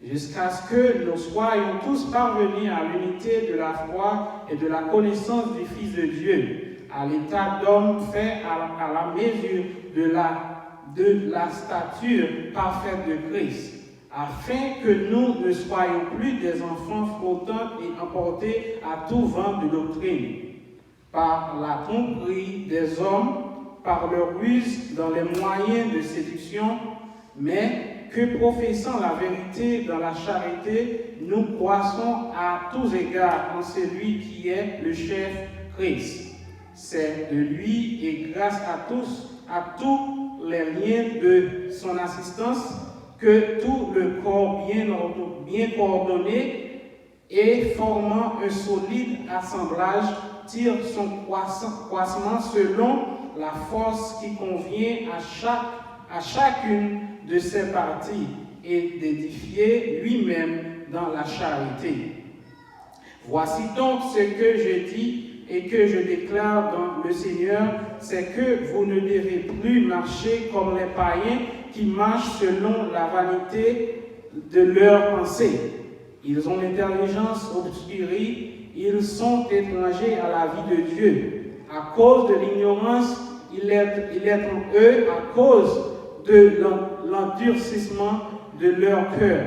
jusqu'à ce que nous soyons tous parvenus à l'unité de la foi et de la connaissance du Fils de Dieu, à l'état d'homme fait à la mesure de la stature parfaite de Christ, afin que nous ne soyons plus des enfants flottants et emportés à tout vent de doctrine, par la tromperie des hommes, par leur ruse dans les moyens de séduction, mais que professant la vérité dans la charité, nous croissons à tous égards en celui qui est le chef Christ. C'est de lui et grâce à tous les liens de son assistance, que tout le corps bien coordonné et formant un solide assemblage tire son croissement selon la force qui convient à chacune de ses parties et d'édifier lui-même dans la charité. Voici donc ce que je dis et que je déclare dans le Seigneur, c'est que vous ne devez plus marcher comme les païens qui marchent selon la vanité de leurs pensées. Ils ont l'intelligence obscurée, ils sont étrangers à la vie de Dieu. À cause de l'ignorance, il est en eux à cause de l'endurcissement de leur cœur.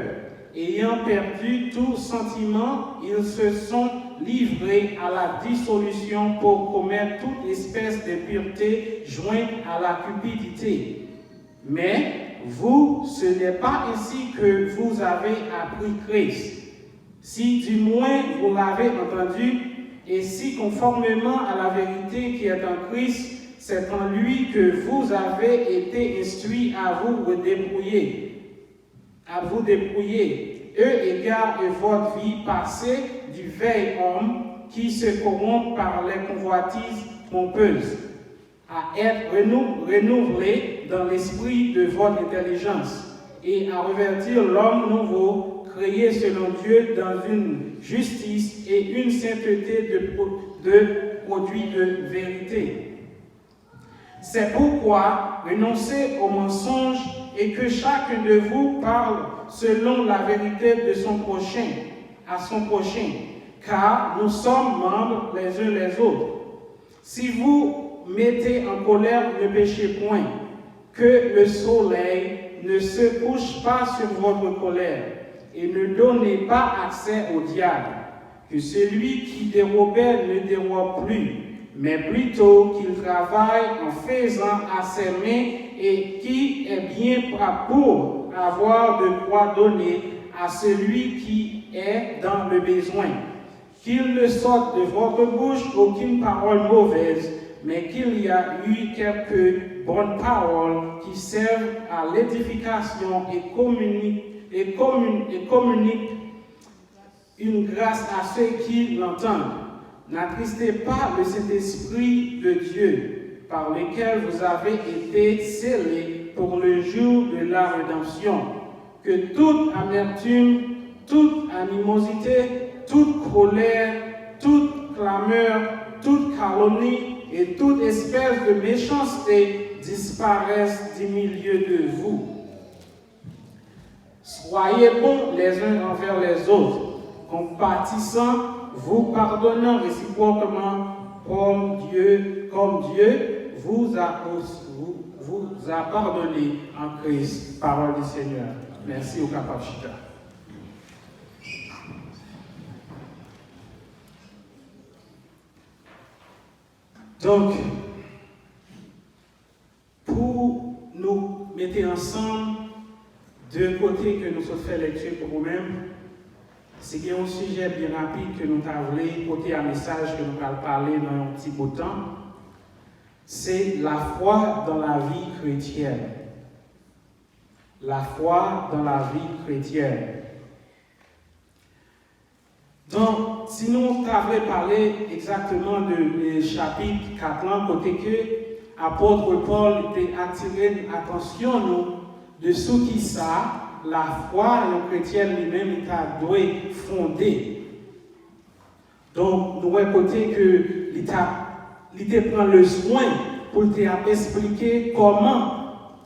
Ayant perdu tout sentiment, ils se sont livrés à la dissolution pour commettre toute espèce d'impureté jointe à la cupidité. Mais vous, ce n'est pas ainsi que vous avez appris Christ. Si du moins vous l'avez entendu, et si conformément à la vérité qui est en Christ, c'est en lui que vous avez été instruits à vous dépouiller, eux égards et votre vie passée du vieil homme qui se corrompt par les convoitises trompeuses, à être renouvelé dans l'esprit de votre intelligence et à revêtir l'homme nouveau, créé selon Dieu dans une justice et une sainteté de produits de vérité. C'est pourquoi renoncez aux mensonges et que chacun de vous parle selon la vérité de son prochain, à son prochain, car nous sommes membres les uns les autres. Si vous mettez en colère, ne péchez point, que le soleil ne se couche pas sur votre colère, et ne donnez pas accès au diable. que celui qui dérobait ne dérobe plus, mais plutôt qu'il travaille en faisant à ses mains et qui est bien pour avoir de quoi donner à celui qui est dans le besoin. Qu'il ne sorte de votre bouche aucune parole mauvaise, mais qu'il y a eu quelques bonnes paroles qui servent à l'édification et communiquent une grâce à ceux qui l'entendent. N'attristez pas le Saint-Esprit de Dieu, par lequel vous avez été scellés pour le jour de la rédemption. Que toute amertume, toute animosité, toute colère, toute clameur, toute calomnie et toute espèce de méchanceté disparaissent du milieu de vous. Soyez bons les uns envers les autres, compatissant, vous pardonnant réciproquement comme Dieu vous a pardonné en Christ. Parole du Seigneur. Merci au Kapachita. Donc, pour nous mettre ensemble, deux côtés que nous sommes fait lecture pour nous-mêmes, c'est un sujet bien rapide que nous avons côté un message que nous allons parler dans un petit bout de temps. C'est la foi dans la vie chrétienne. La foi dans la vie chrétienne. Donc, si nous avons parlé exactement du chapitre 4, côté que l'apôtre Paul a attiré l'attention nous de ce qui ça, la foi chrétienne lui-même doit fonder. Donc, nous voyons côté que l'État prend le soin pour expliquer comment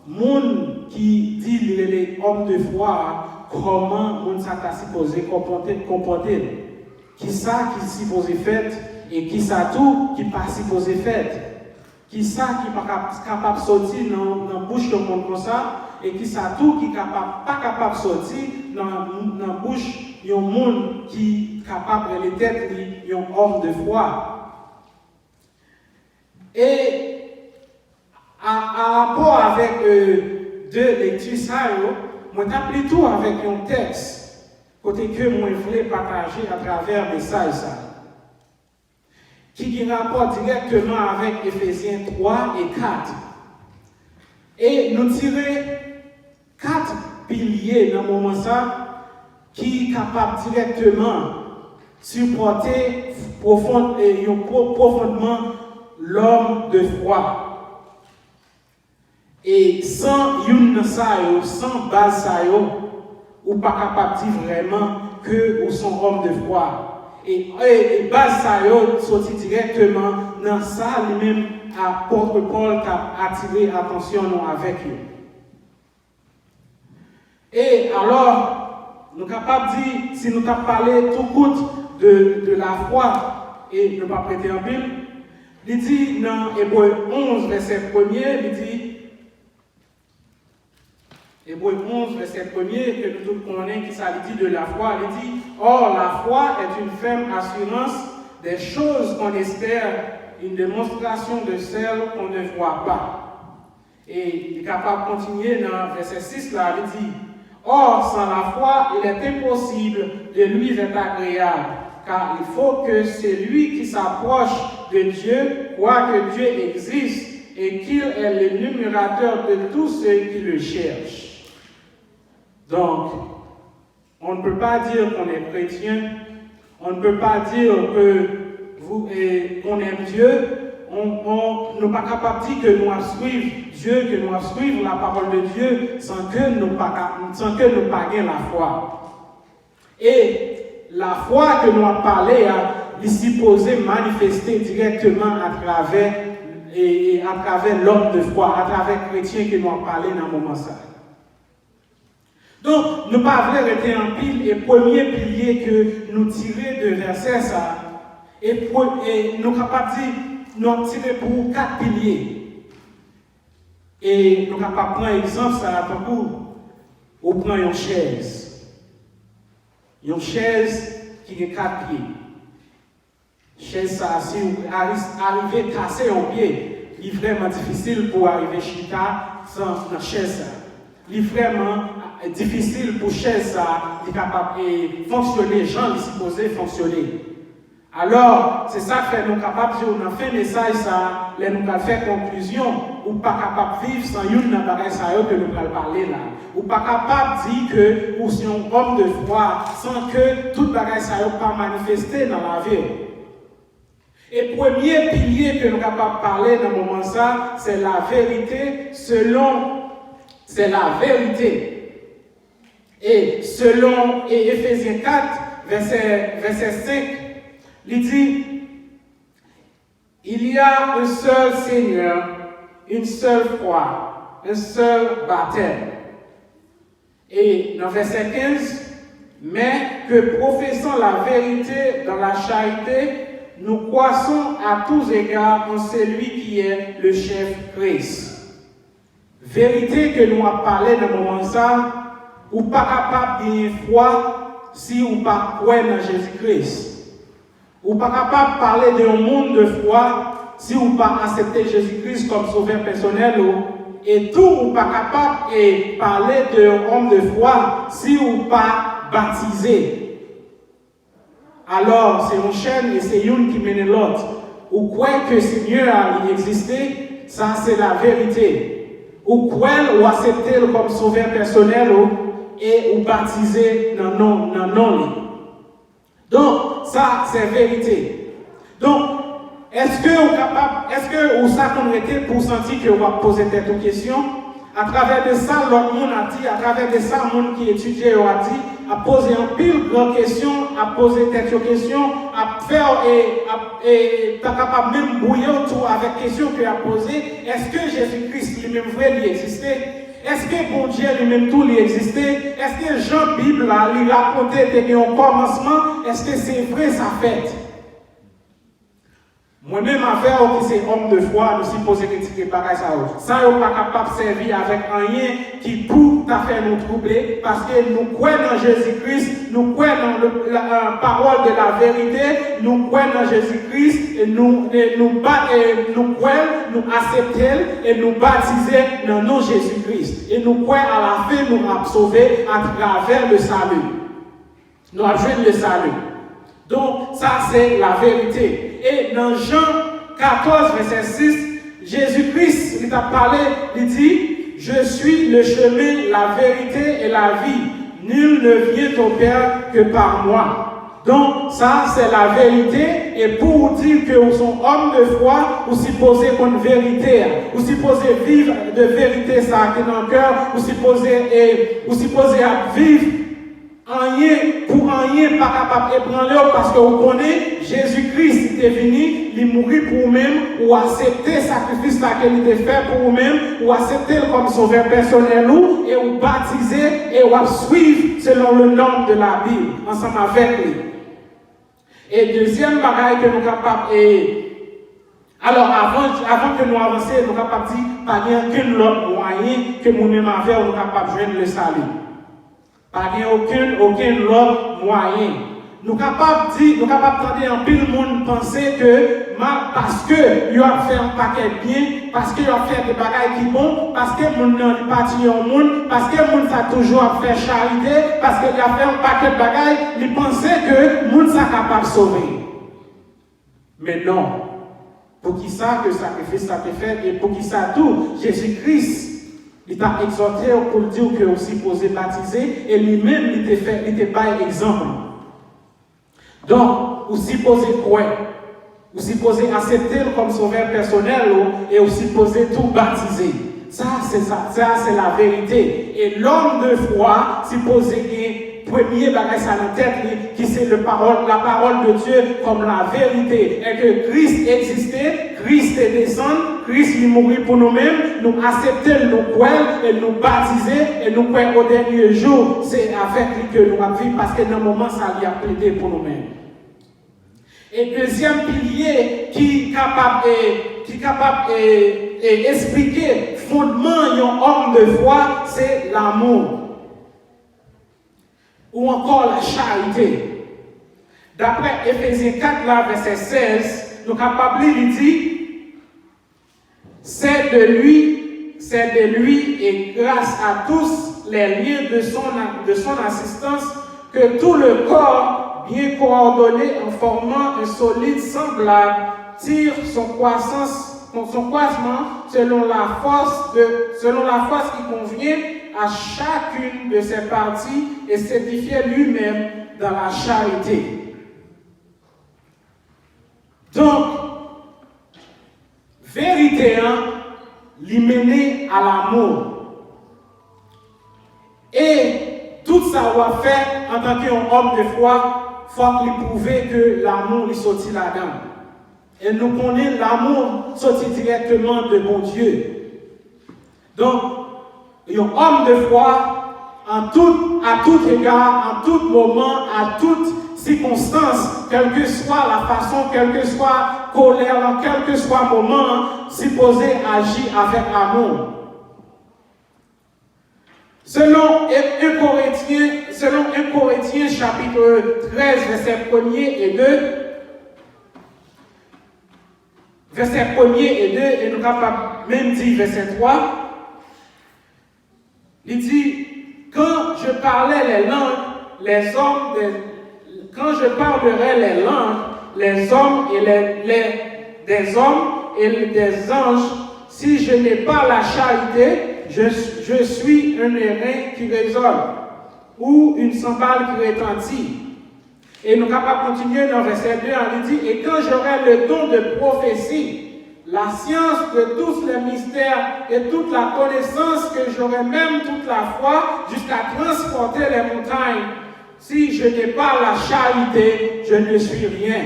monde qui dit qu'il est homme de foi, comment monde ça supposé comporter. Qui ça qui est supposé faire et qui ça tout qui pas supposé faire. Qui ça qui pas capable de sortir dans la bouche de monde comme ça et qui ça tout qui pas capable de sortir dans la bouche d'un monde qui est capable de l'être un homme de foi. Et à rapport avec deux lectures ça, moi t'ai plutôt avec un texte côté que moi je voulais partager à travers le message ça, qui rapporte directement avec Éphésiens 3 et 4. Et nous tirer 4 piliers dans le moment ça qui sont capables directement supporter profondément l'homme de foi. Et sans une sans base ça, ou pas capable de dire vraiment que vous sont homme de foi. Et base ça sorti directement dans ça lui-même apôtre Paul qui a attiré l'attention avec eux. Et alors, nous sommes capables de dire, si nous avons parlé tout court de la foi et ne pas prêter en Bible, il dit dans Hébreux 11, verset 1er, il dit Hébreux 11, verset 1er, que nous tous connaissons, qui s'agit de la foi, il dit « Or, la foi est une ferme assurance des choses qu'on espère, une démonstration de celles qu'on ne voit pas. » Et il est capable de continuer dans verset 6, là, il dit « Or, sans la foi, il est impossible de lui être agréable, car il faut que celui qui s'approche de Dieu croit que Dieu existe et qu'il est le numérateur de tous ceux qui le cherchent. » Donc, on ne peut pas dire qu'on est chrétien, on ne peut pas dire qu'on aime Dieu, on n'est pas capable de dire que nous suivons Dieu, que nous suivons la parole de Dieu sans que nous ne paguions la foi. Et la foi que nous avons parlé, est supposée manifester directement à travers l'homme de foi, à travers les chrétiens que nous avons parlé dans le moment ça. Donc, nous ne pas rester en pile et premier pilier que nous tirons de verset ça, et nous sommes capables de dire, nous avons tiré pour 4 piliers. Et nous sommes capables de prendre un exemple, ça a on prend une chaise. Une chaise qui a 4 pieds. chaise ça, si vous arrivez à casser un pied, il est vraiment difficile pour arriver chita sans la chaise. Il est vraiment difficile pour chaise ça, il est capable de fonctionner, gens supposés fonctionner. Alors, c'est ça que nous sommes capables de dire, on a fait un message, ça, nous avons fait conclusion, ou pas capable de vivre sans une bagage que nous allons parler là. Ou pas capable de dire que nous sommes hommes de foi sans que toute bagage ça pas manifesté dans la vie. Et premier pilier que nous sommes capables de parler dans ce moment ça, c'est la vérité c'est la vérité. Et selon Éphésiens 4, verset 5, il dit, il y a un seul Seigneur, une seule foi, un seul baptême. Et dans verset 15, mais que professant la vérité dans la charité, nous croissons à tous égards en celui qui est le chef Christ. Vérité que nous avons parlé dans le moment ça, ou pas capable de foi si ou pas croire dans Jésus-Christ. Ou pas capable de parler d'un monde de foi si ou pas accepter Jésus-Christ comme sauveur personnel et tout ou pas capable de parler d'un homme de foi si ou pas baptisé. Alors c'est une chaîne et c'est une qui mène l'autre. Ou croire que le Seigneur a existé, ça c'est la vérité. Ou croire ou accepter comme sauveur personnel et ou baptisé dans non. Donc, ça, c'est vérité. Donc, est-ce que vous avez pour sentir que vous va poser des questions? À travers de ça, l'autre monde a dit, à travers de ça, le monde qui étudie a dit, à poser un pile de questions, à poser des questions, à faire et pas capable même brouiller autour avec les questions qu'il a posées. Est-ce que Jésus-Christ lui-même vrai lui existait? Est-ce que bon Dieu lui-même tout lui existait? Est-ce que Jean Bible lui racontait depuis un commencement? Est-ce que c'est vrai ça fait? Moi-même, affaire qui c'est homme de foi, nous sommes posés critiquer par ça. Ça, on n'est pas capable de servir avec rien qui pour faire nous troubler, parce que nous croyons dans Jésus-Christ, nous croyons dans la parole de la vérité, nous croyons dans Jésus-Christ, et nous croyons, nous acceptons et nous baptisons dans nos Jésus-Christ. Et nous croyons à la fin, nous avons sauvé à travers le salut. Nous avons joué le salut. Donc, ça, c'est la vérité. Et dans Jean 14, verset 6, Jésus-Christ, il t'a parlé, il dit, je suis le chemin, la vérité et la vie. Nul ne vient au Père que par moi. Donc, ça, c'est la vérité. Et pour dire que vous êtes homme de foi, vous supposez qu'on vérité. Vous supposez vivre de vérité, ça, qui est dans le cœur. Vous supposez vivre pour rien pas capable de prendre parce que vous connaissez Jésus-Christ est venu, il mourit pour vous-même, ou accepter le sacrifice qu'il a fait pour vous-même, ou accepter comme sauveur personnel, et vous baptiser et vous suivre selon le nom de la Bible, ensemble avec lui. Et deuxième bagaille que nous sommes capables alors avant que nous avancions, nous sommes capables de dire, pas aucun autre moyen que nous-mêmes avons, nous sommes capables de joindre le salut. Pas aucun autre moyen. Nous sommes capables de dire en pile monde penser que parce que il a fait un paquet bien, parce qu'il a fait des bagages qui bon, parce que mon n'a pas tiré au monde, parce que mon a toujours fait charité, parce qu'il a fait un paquet de bagages, il pensait que mon ça capable de sauver. Mais non. Pour qui ça que sacrifice ça peut faire et pour qui ça tout, Jésus-Christ il t'a exhorté pour dire que vous supposez baptiser et lui-même il t'a pas exemple. Donc, vous supposez croire, vous supposez accepter comme sauveur personnel et vous supposez tout baptiser. Ça c'est la vérité. Et l'homme de foi supposé premier bagage à la tête qui c'est la parole de Dieu comme la vérité et que Christ existait, Christ est descendu, Christ est mort pour nous-mêmes, nous acceptons, nous croyons et nous baptiser et nous croyons au dernier jour, c'est avec lui que nous avons vécu parce que dans le moment ça lui a plaidé pour nous-mêmes. Et deuxième pilier qui est capable d'expliquer fondement d'un homme de foi, c'est l'amour. Ou encore la charité. D'après Éphésiens 4, là, verset 16, nous sommes capables de lire, il dit, c'est de lui et grâce à tous les liens de son assistance que tout le corps, bien coordonné en formant un solide semblable, tire son croissement selon la force qui convient à chacune de ses parties et s'édifie lui-même dans la charité. Donc, vérité, l'y mener à l'amour. Et tout ça va faire en tant qu'homme de foi, il faut lui prouver que l'amour est sorti là-dedans. Et nous connaissons l'amour sorti directement de bon Dieu. Donc, un homme de foi, à tout égard, en tout moment, à toute circonstance, quelle que soit la façon, quelle que soit colère, quel que soit moment, supposé agir avec amour. Selon 1 Corinthiens chapitre 13, versets 1er et 2, verset 1er et 2, et nous capables même dire verset 3, il dit, quand je parlerai les langues, les hommes et des hommes et des anges, si je n'ai pas la charité, je suis un airain qui résonne ou une cymbale qui retentit. Et nous sommes capables de continuer dans verset 2, il dit, et quand j'aurai le don de prophétie, la science de tous les mystères et toute la connaissance, que j'aurai même toute la foi jusqu'à transporter les montagnes, si je n'ai pas la charité, je ne suis rien.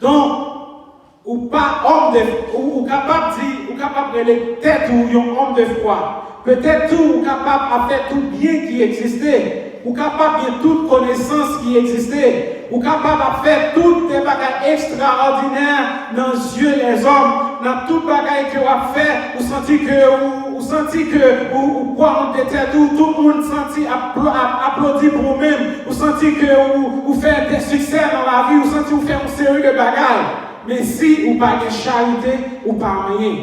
Donc, ou pas homme de ou capable de capable de les têtes ou un homme de foi. Peut-être tout ou capable de faire tout bien qui existait, ou capable de toute connaissance qui existait, ou capable de faire toutes des bagages extraordinaires dans les yeux des hommes, dans tout bagage que vous avez fait, vous sentez que ou quoi on était tout le monde senti applaudir pour vous-même, vous sentez que vous faites des succès dans la vie, vous sentez que vous faites une série de bagages. Mais si vous n'avez pas de charité, vous n'avez pas rien.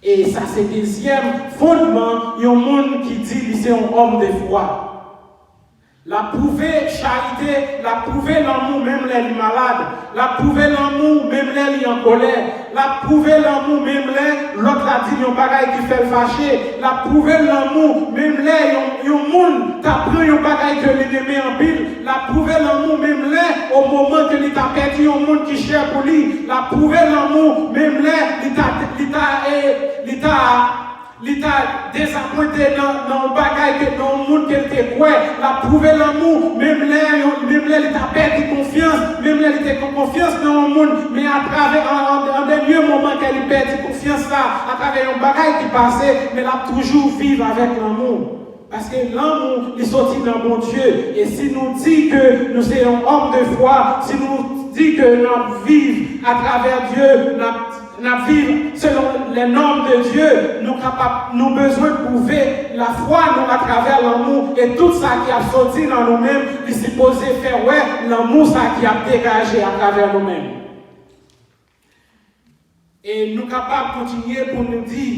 Et ça, c'est le deuxième fondement. Il y a un monde qui dit que c'est un homme de foi. La prouver charité, la prouver l'amour même les malades, la prouver l'amour même les en colère, la prouver l'amour même les l'autre a dit un bagage qui fait fâcher, la prouver l'amour même les un monde t'a pris un bagage que l'ennemi en pile, la prouver l'amour même les au moment que il t'a perdu un monde qui cherche pour lui, la prouver l'amour même les il t'a désappointé dans le bagage, dans le monde qu'elle était quoi. La prouver l'amour, même là, il t'a perdu confiance, même là, il était confiance dans le monde, mais à travers un dernier moment qu'elle perd confiance là, à travers un bagage qui passait, mais elle a toujours vivre avec l'amour. Parce que l'amour est sorti dans mon Dieu. Et si nous dit que nous sommes un homme de foi, si nous dit que nous vivons à travers Dieu, nous vivons selon les normes de Dieu, nous avons besoin de prouver la foi nous, à travers l'amour. Et tout ça qui a sorti dans nous-mêmes, il est supposé faire l'amour ça qui a dégagé à travers nous-mêmes. Et nous sommes capables de continuer pour nous dire,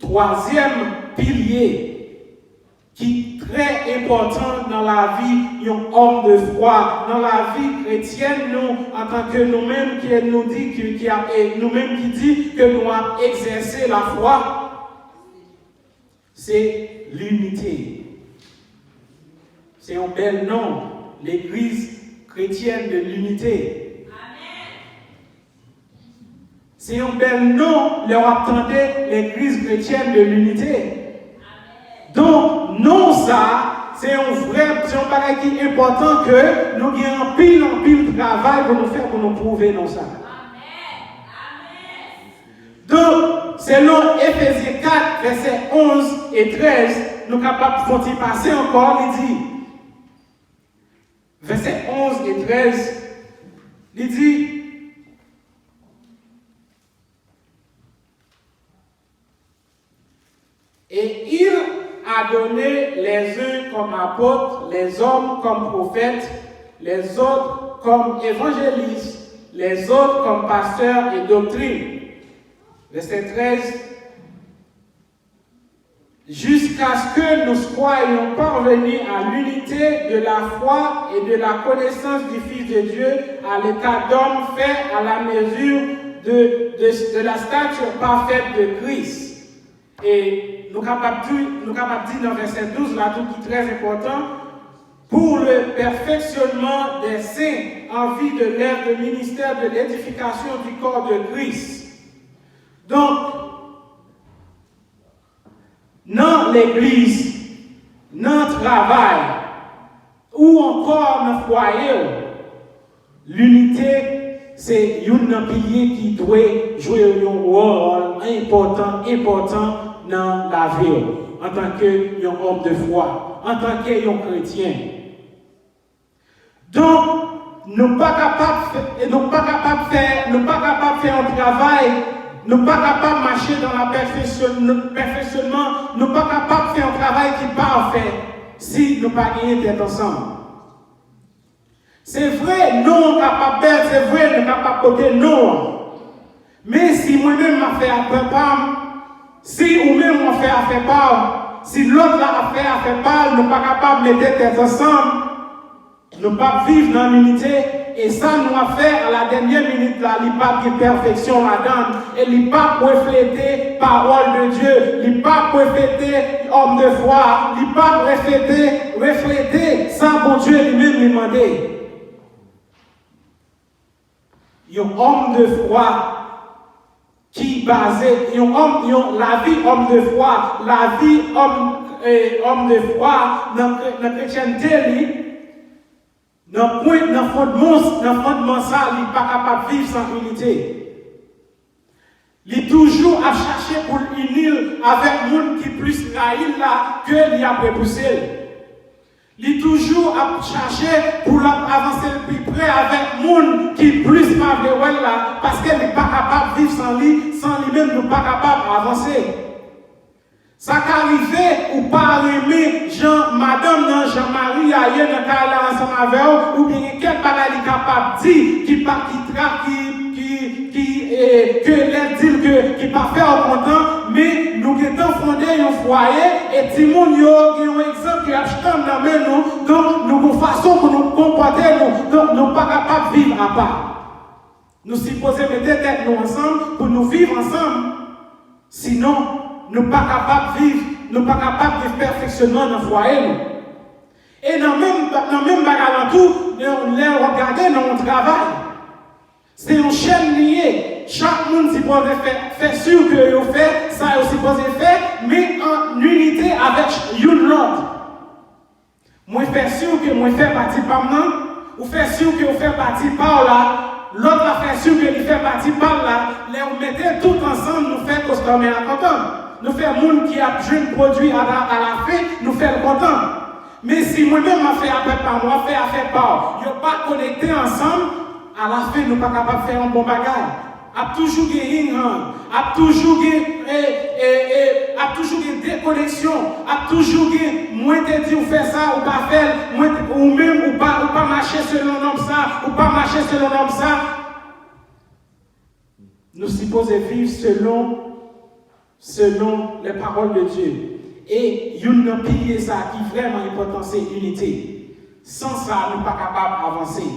troisième pilier, qui est très important dans la vie d'un homme de foi, dans la vie chrétienne, nous, en tant que nous-mêmes, qui nous dit, nous-mêmes qui dit que nous avons exercé la foi, c'est l'unité. C'est un bel nom, l'Église chrétienne de l'unité. C'est un bel nom, leur attendait l'Église chrétienne de l'unité. Donc, non, ça, c'est un bagage qui est important que nous ayons un pile travail pour nous faire, pour nous prouver non ça. Donc, selon Éphésiens 4, versets 11 et 13, nous sommes capables de passer encore, il dit, versets 11 et 13, il dit, et il a donné les uns comme apôtres, les hommes comme prophètes, les autres comme évangélistes, les autres comme pasteurs et doctrines. Verset 13. Jusqu'à ce que nous soyons parvenus à l'unité de la foi et de la connaissance du Fils de Dieu, à l'état d'homme fait à la mesure de la stature parfaite de Christ. Et nous sommes capables de dire dans verset 12, là, tout qui est très important, pour le perfectionnement des saints en vue de l'ère de ministère de l'édification du corps de Christ. Donc, dans l'église, dans le travail, ou encore dans le foyer, l'unité, c'est un pilier qui doit jouer un rôle important dans la vie, en tant qu'homme de foi, en tant qu'un chrétien. Donc, nous ne sommes pas capables de faire un travail. Nous ne sommes pas capables de marcher dans le perfectionnement. Nous ne sommes pas capables de faire un travail qui est parfait si nous ne sommes pas tête ensemble. C'est vrai, nous sommes capables de faire, c'est vrai, nous sommes capables de porter nous. Mais si moi-même je fais affaire par, si ou-même on fait affaire par, si l'autre a fait affaire par, nous ne sommes pas capables de mettre tête ensemble. Nous ne pouvons pas vivre dans l'unité. Et ça, nous a fait à la dernière minute, là, il n'y a pas de perfection là-dedans. Et il n'y a pas refléter parole de Dieu. Il n'y a pas refléter homme de foi. Il n'y a pas refléter ça, bon Dieu lui-même lui demandé. Il y a un homme de foi qui est basé, la vie homme de foi, la vie homme de foi dans la chrétienté. Dans le fondement ça, il n'est pas capable de vivre sans unité. Il est toujours à chercher pour unir avec les gens qui plus raïl là que lui a repoussé. Il est toujours à chercher pour avancer le plus près avec les gens qui plus pas là parce qu'il n'est pas capable de vivre sans lui-même, il n'est pas capable d'avancer. Ça qu'arrive ou pas aimer Madame Jean-Marie ailleurs dans le ensemble avec eux, ou bien quel bagage capable de dire que les dit qui pas faire content, mais nous avons fondé un foyer et tout le monde a un exemple qui a acheté dans nous, donc nous avons une façon pour nous comporter, donc nous ne sommes pas capables de vivre à part. Nous supposons mettre tête nous ensemble pour nous vivre ensemble. Sinon, nous ne sommes pas capables de vivre, nous ne sommes pas capables de perfectionnement dans le foyer. Et dans le même bagage, nous regardons dans notre travail. C'est une chaîne liée. Chaque monde est supposé faire sûr que vous fait, ça est supposé faire, mais en unité avec une autre. Moi, je fais sûr que moi, je fais partie par moi, ou fais sûr que vous faites partie par là. L'autre a fait sûr que il fait partie par là. Les vous mettez tout ensemble, nous faisons consommer à content. Nous faisons monde qui a jeune produit à la fin, nous faisons content. Mais si moi-même je fais affaire par moi, je fais affaire par, vous n'êtes pas connectés ensemble, à la fin, nous ne sommes pas capables de faire un bon bagage. A toujours gagné a toujours gagné déconnexion, a toujours gagné moins de dire ou faire ça ou pas faire, ou même ou pas marcher selon l'homme ça, ou pas marcher selon l'homme ça. Nous supposons vivre selon les paroles de Dieu. Et il y a un pilier ça qui est vraiment important, c'est l'unité. Sans ça, nous ne sommes pas capables d'avancer.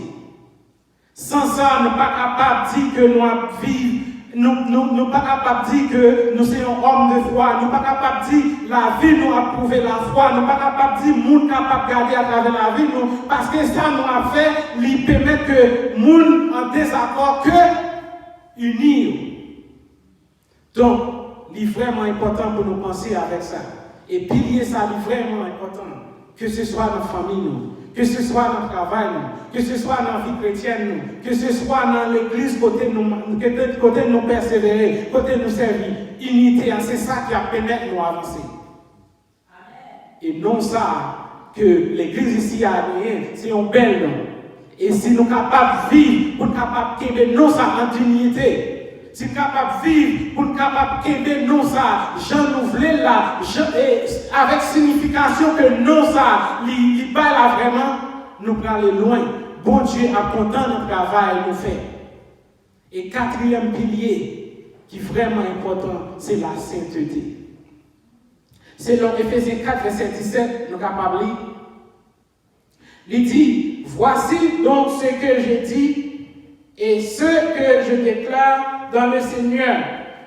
Sans ça, nous ne sommes pas capables de dire que nous vivons. Nous ne sommes pas capables de dire que nous sommes hommes de foi. Nous ne sommes pas capables de dire que la vie nous a prouvé la foi. Nous ne sommes pas capables de dire que nous sommes capables de garder à travers la vie. Parce que ça nous a fait, lui permettre que nous sommes en désaccord que unir. Donc, il est vraiment important pour nous penser avec ça. Et pilier ça, il est vraiment important. Que ce soit dans la famille, nous. Que ce soit dans le travail, que ce soit dans la vie chrétienne, que ce soit dans l'église, côté nous persévérer, côté nous servir. Unité, c'est ça qui a permis de nous avancer. Et non ça, que l'église ici a rien, c'est un bel nom. Et si nous sommes capables de vivre, pour nous capables de nous ça en dignité. Si nous sommes capables de vivre, pour nous capables de nous ça, j'en ouvre là, avec signification que nous ça, il là vraiment, nous allons aller loin bon Dieu a content de travail nous fait. Et quatrième pilier, qui est vraiment important, c'est la sainteté. Selon Éphésiens 4, verset 17, nous sommes capables de lire. Il dit, voici donc ce que je dis et ce que je déclare dans le Seigneur,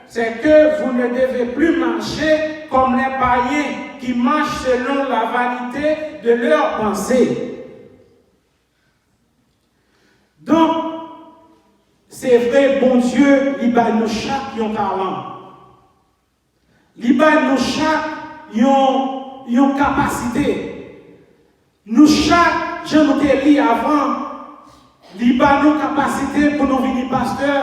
c'est que vous ne devez plus marcher comme les païens qui marchent selon la vanité de leurs pensées. Donc, c'est vrai, bon Dieu, il va nous chaque un talent. Il va nous chaque une capacité. Nous chaque, je nous ai dit avant, il va nous capacité pour nous venir pasteur,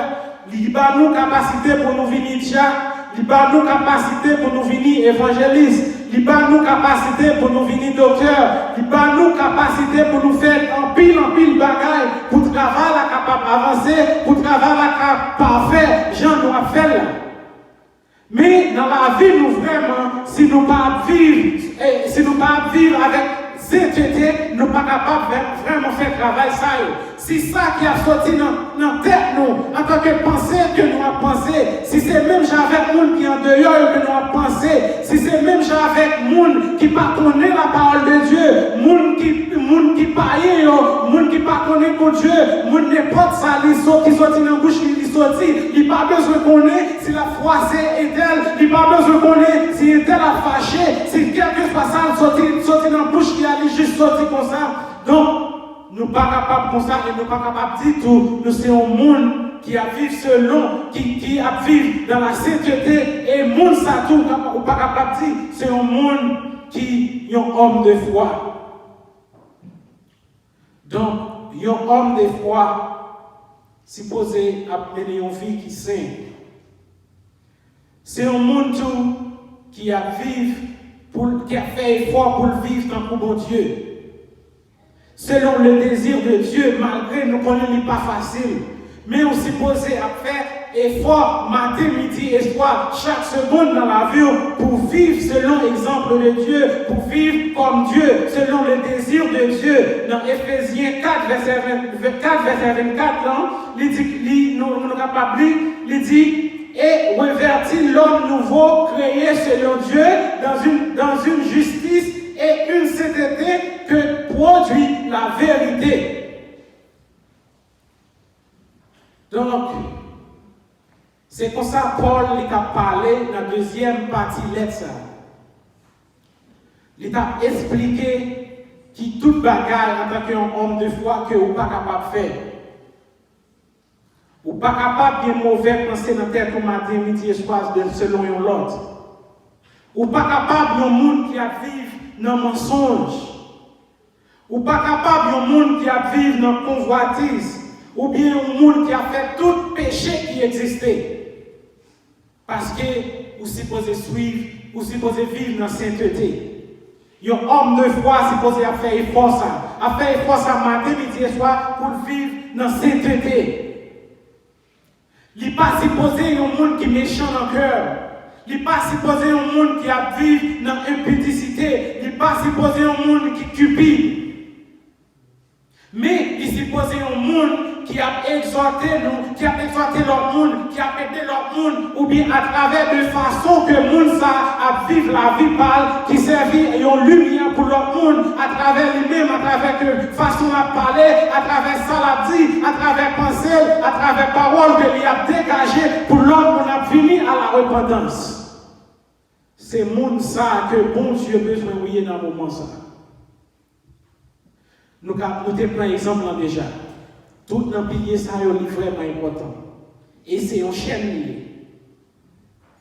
il va nous capacité pour nous venir diacre, il va nous capacité pour nous venir évangéliste, il va nous capacité pour nous venir docteur, il va nous capacité pour nous faire en pile bagaille, pour travailler la capable avancer, pour travailler la capable parfait, j'en dois faire là. Mais dans la vie, nous vraiment, si nous ne pas vivre avec sainteté, nous ne sommes pas capables de vraiment faire travail ça. Si ça qui a sorti dans la tête, nous, en tant que pensée que nous avons pensé, si c'est même avec le monde qui est en dehors que nous avons pensé, si c'est même avec le monde qui ne connaît pas la parole de Dieu, le monde qui paye, le monde qui ne connaît pas Dieu, le monde n'importe ça, qui sortit dans la bouche, il sorti, il n'a pas besoin de connaître si la froissée est elle, il n'a pas besoin de connaître si elle a fâché, si quelque chose sorti dans la bouche, qui a juste sorti comme ça. Donc, nous ne sommes pas capables comme ça et nous ne sommes pas capables du tout. Nous sommes un monde qui a vécu selon, qui a vécu dans la sainteté et le monde ça tout, nous ne sommes pas capables de dire, c'est un monde qui est un homme de foi. Donc, un homme de foi, supposé appeler une vie qui est sainte. C'est un monde tout qui a fait effort pour vivre dans le bon Dieu. Selon le désir de Dieu, malgré nous connaissons pas facile, mais on s'est posé à faire effort matin, midi et soir, chaque seconde dans la vie pour vivre selon l'exemple de Dieu, pour vivre comme Dieu, selon le désir de Dieu. Dans Éphésiens 4, verset 24, il dit, et revertit l'homme nouveau créé selon Dieu dans une justice et une sainteté que produit la vérité. Donc, c'est comme ça Paul a parlé dans la deuxième partie de lettre. Il a expliqué qui toute bagarre en tant qu'homme de foi que vous n'êtes pas capable de faire. Vous n'êtes pas capable de mauvais penser dans la tête pour matin, midi et soir selon l'autre. Vous n'êtes pas capable de monde qui a vécu dans le mensonge. Ou pas capable d'un monde qui a vécu dans la convoitise, ou bien un monde qui a fait tout péché qui existait. Parce que vous supposez suivre, vous supposez vivre dans la sainteté. Un homme de foi supposé faire effort ça, matin, midi et soir pour vivre dans la sainteté. Il n'est pas supposé un monde qui est méchant dans le cœur. Il n'est pas supposé un monde qui a vécu dans l'impudicité. Il n'est pas supposé un monde qui est cupide. Mais il s'est posé un monde qui a exhorté nous, qui a exhorté leur monde, qui a aidé leur monde, ou bien à travers de façon que le monde a vivre la vie pâle, qui servit une lumière pour leur monde, à travers lui-même, à travers de façon à parler, à travers ça l'a dit, à travers pensée, à travers parole que lui a dégagé pour l'homme qu'on a fini à la repentance. C'est le monde ça que bon Dieu a besoin de voir dans le moment ça. Nous avons pris un exemple là déjà. Tout le pilier, ça est vraiment important. Et c'est une chaîne.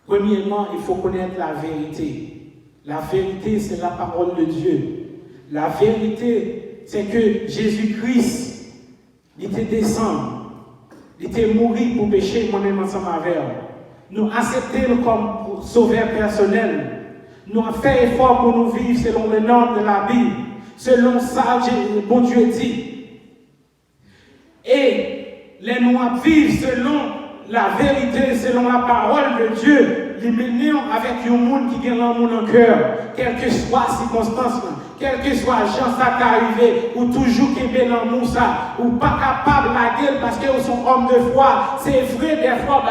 Premièrement, il faut connaître la vérité. La vérité, c'est la parole de Dieu. La vérité, c'est que Jésus-Christ, il était descendu. Il était mort pour pécher, moi-même ensemble avec nous. Nous acceptons comme sauveur personnel. Nous avons fait effort pour nous vivre selon les normes de la Bible. Selon ça, bon Dieu dit. Et les noirs vivent selon la vérité, selon la parole de Dieu. Les menons avec un monde qui gagne un monde en cœur, quelle que soit la circonstance, quel que soit Jean ça t'arrivé, ou toujours qu'aimer l'amour ça, ou pas capable la gueule parce que vous sont hommes de foi. C'est vrai des fois,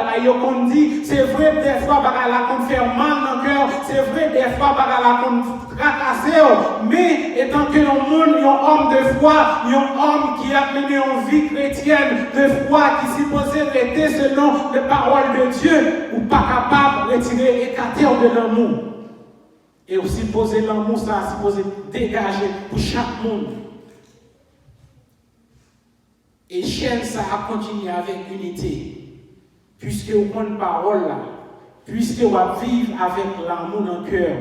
qu'on dit, c'est vrai des fois, la qu'on fait mal dans le cœur, c'est vrai des fois, la qu'on tracasser, mais étant que le monde, un homme de foi, un homme qui a mené une vie chrétienne de foi, qui supposait rester selon les paroles de Dieu, ou pas capable de retirer, écarter de l'amour. Et aussi poser l'amour, ça a supposé dégager pour chaque monde. Et chaîne, ça a continué avec unité. Puisque vous prenez une parole là, puisque vous vivez avec l'amour dans le cœur,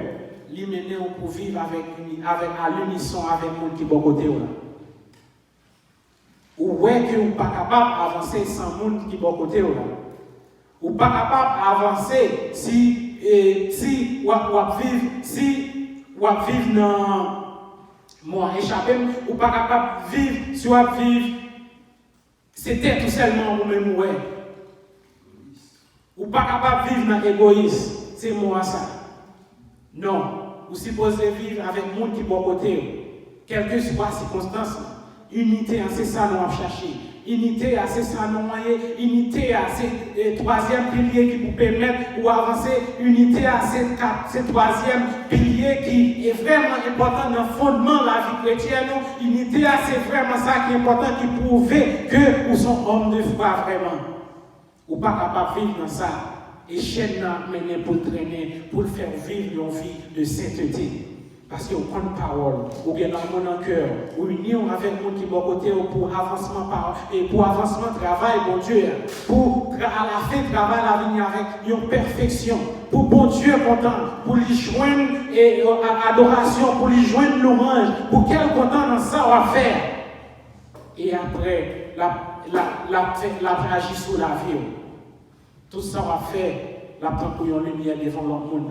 lui mener pour vivre à l'unisson avec le monde qui est bon côté là. Ou ouais que vous n'êtes pas capable d'avancer sans le monde qui est bon côté là. Ou pas capable d'avancer si vous vivez dans moi échappé, ou pas capable de vivre si vous vivez, c'était tout seulement vous-même, ouais. Ou pas capable de vivre dans l'égoïsme, c'est moi ça. Non, vous supposez vivre avec le monde qui est bon côté, quelle que soit la circonstance. Unité, c'est ça nous avons cherché. Unité, c'est ça nous avons. Unité, c'est le troisième pilier qui vous permet d'avancer. Unité, c'est le troisième pilier qui est vraiment important dans le fondement de la vie chrétienne. Unité, c'est vraiment ça qui est important, qui prouve que nous sommes hommes de foi vraiment. Ou pas capable de vivre dans ça. Et chaîne mener pour traîner, pour le faire vivre une vie de sainteté. Parce qu'on prend une parole, ou bien l'amour dans le cœur, ou union avec le monde qui est bon côté, pour avancement travail, bon Dieu, pour à la fin travail, la venir avec une perfection, pour bon Dieu content, pour lui joindre et adoration, pour lui joindre l'orange, pour qu'elle content dans ça on va faire. Et après, la agir sur la vie. Tout ça on va faire, la prendre pour une lumière devant le monde.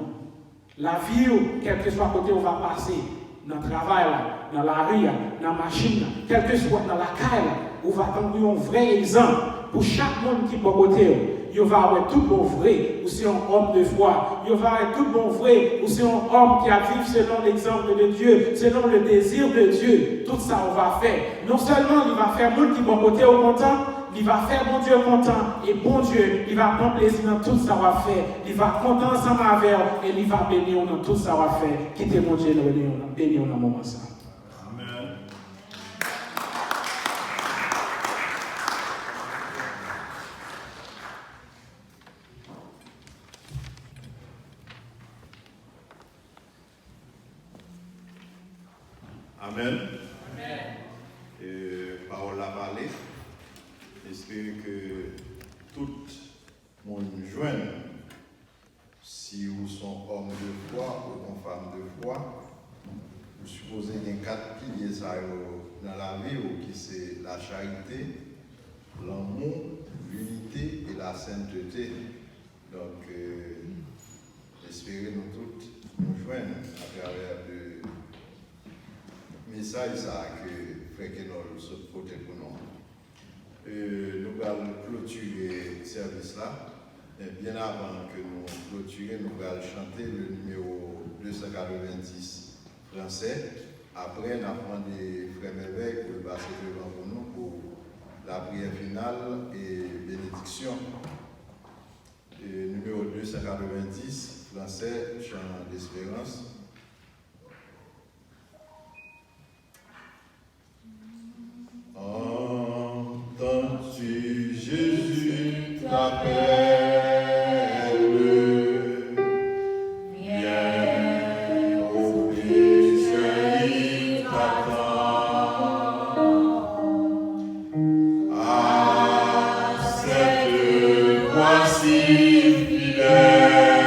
La vie, quel que soit le côté où on va passer, dans le travail, dans la rue, dans la machine, quel que soit dans la caille, on va attendre un vrai exemple pour chaque monde qui est à côté. Il va avoir tout bon vrai, ou c'est un homme de foi. Il va avoir tout bon vrai, ou c'est un homme qui a vécu selon l'exemple de Dieu, selon le désir de Dieu. Tout ça, on va faire. Non seulement il va faire monde qui est à côté au content, il va faire bon Dieu content, et bon Dieu, il va prendre plaisir dans tout ça va faire. Il va content ensemble avec et il va bénir dans tout ça va faire. Quittez mon Dieu, bénir dans le moment ça. Amen. Amen. Amen. Parole à parler. J'espère que tout le monde joigne, si vous sont hommes de foi ou femmes de foi, vous supposez qu'il y a 4 piliers dans la vie, qui c'est la charité, l'amour, l'unité et la sainteté. Donc, espérez nous toutes nous joindre à travers le message que Frère Kenol se porte pour nous. Nous allons clôturer ce service-là. Bien avant que nous clôturions, nous allons chanter le numéro 290 français. Après, nous allons prendre des frères Merveilles pour passer devant nous pour la prière finale et bénédiction. Numéro 290 français, chant d'espérance. Entends-tu Jésus t'appelle, viens au péché, il t'attend. À cette voix si fidèle,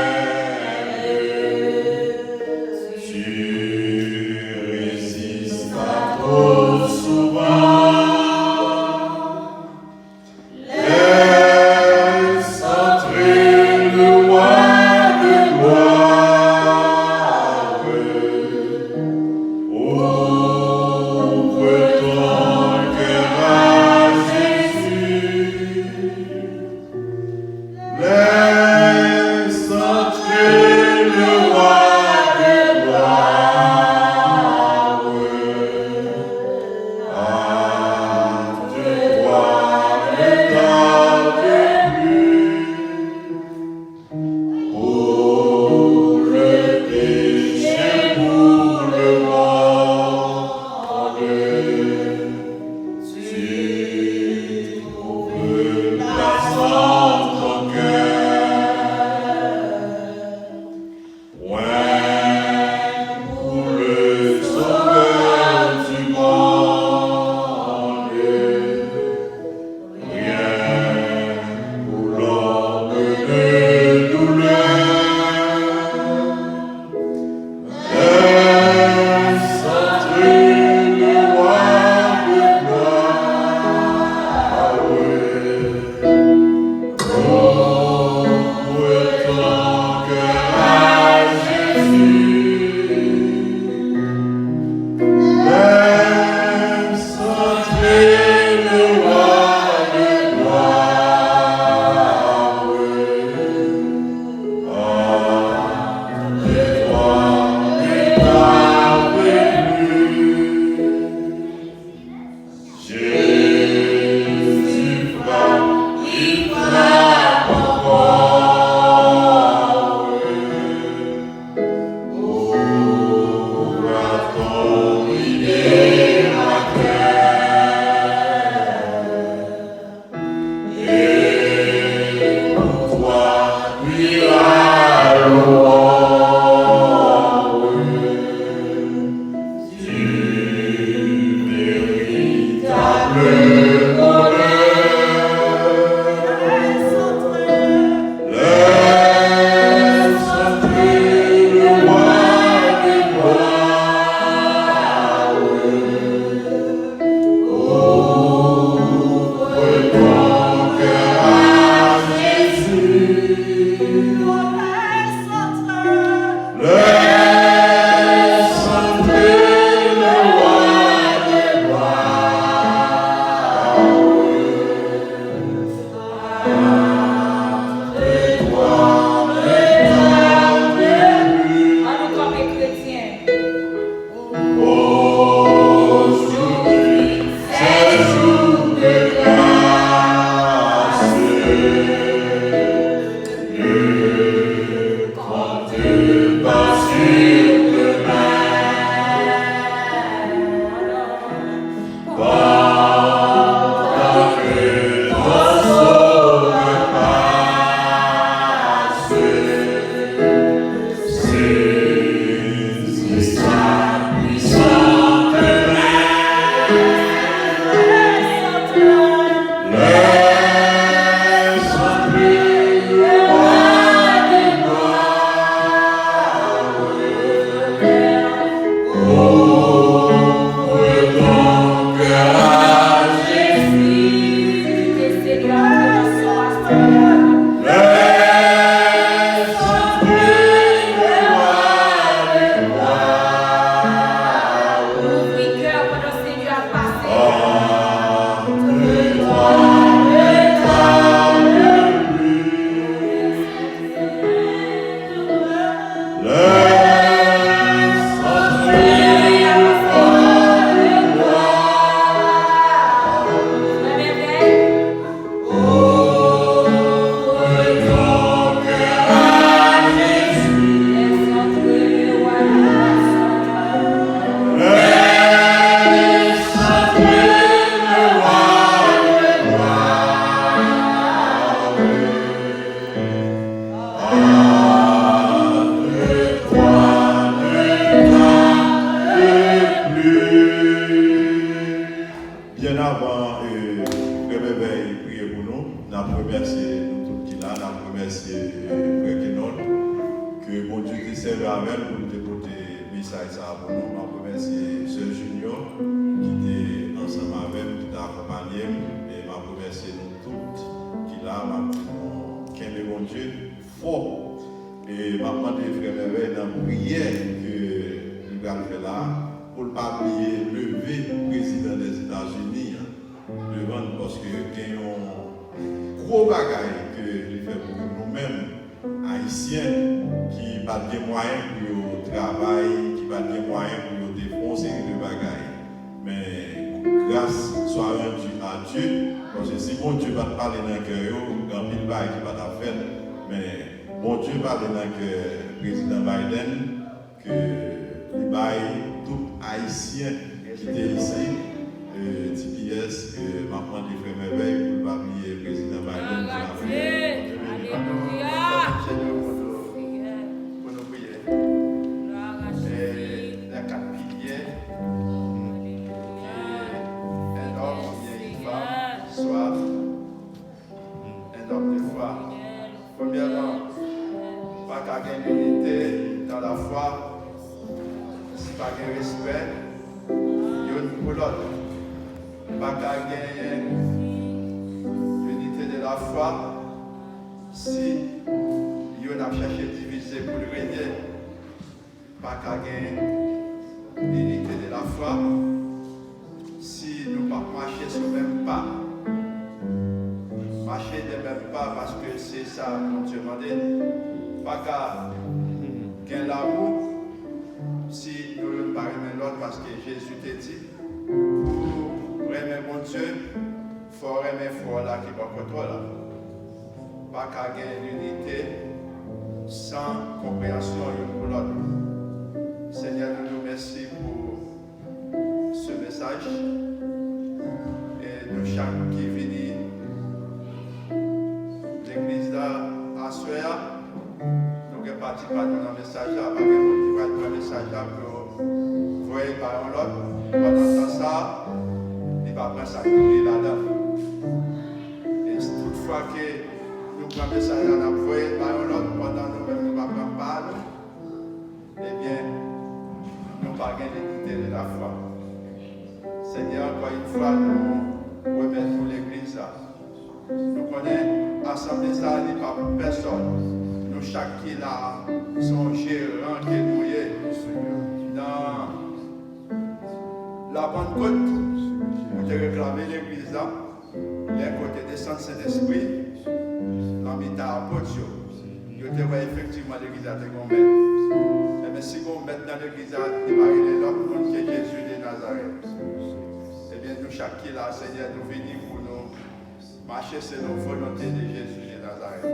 Marcher selon la volonté de Jésus de Nazareth.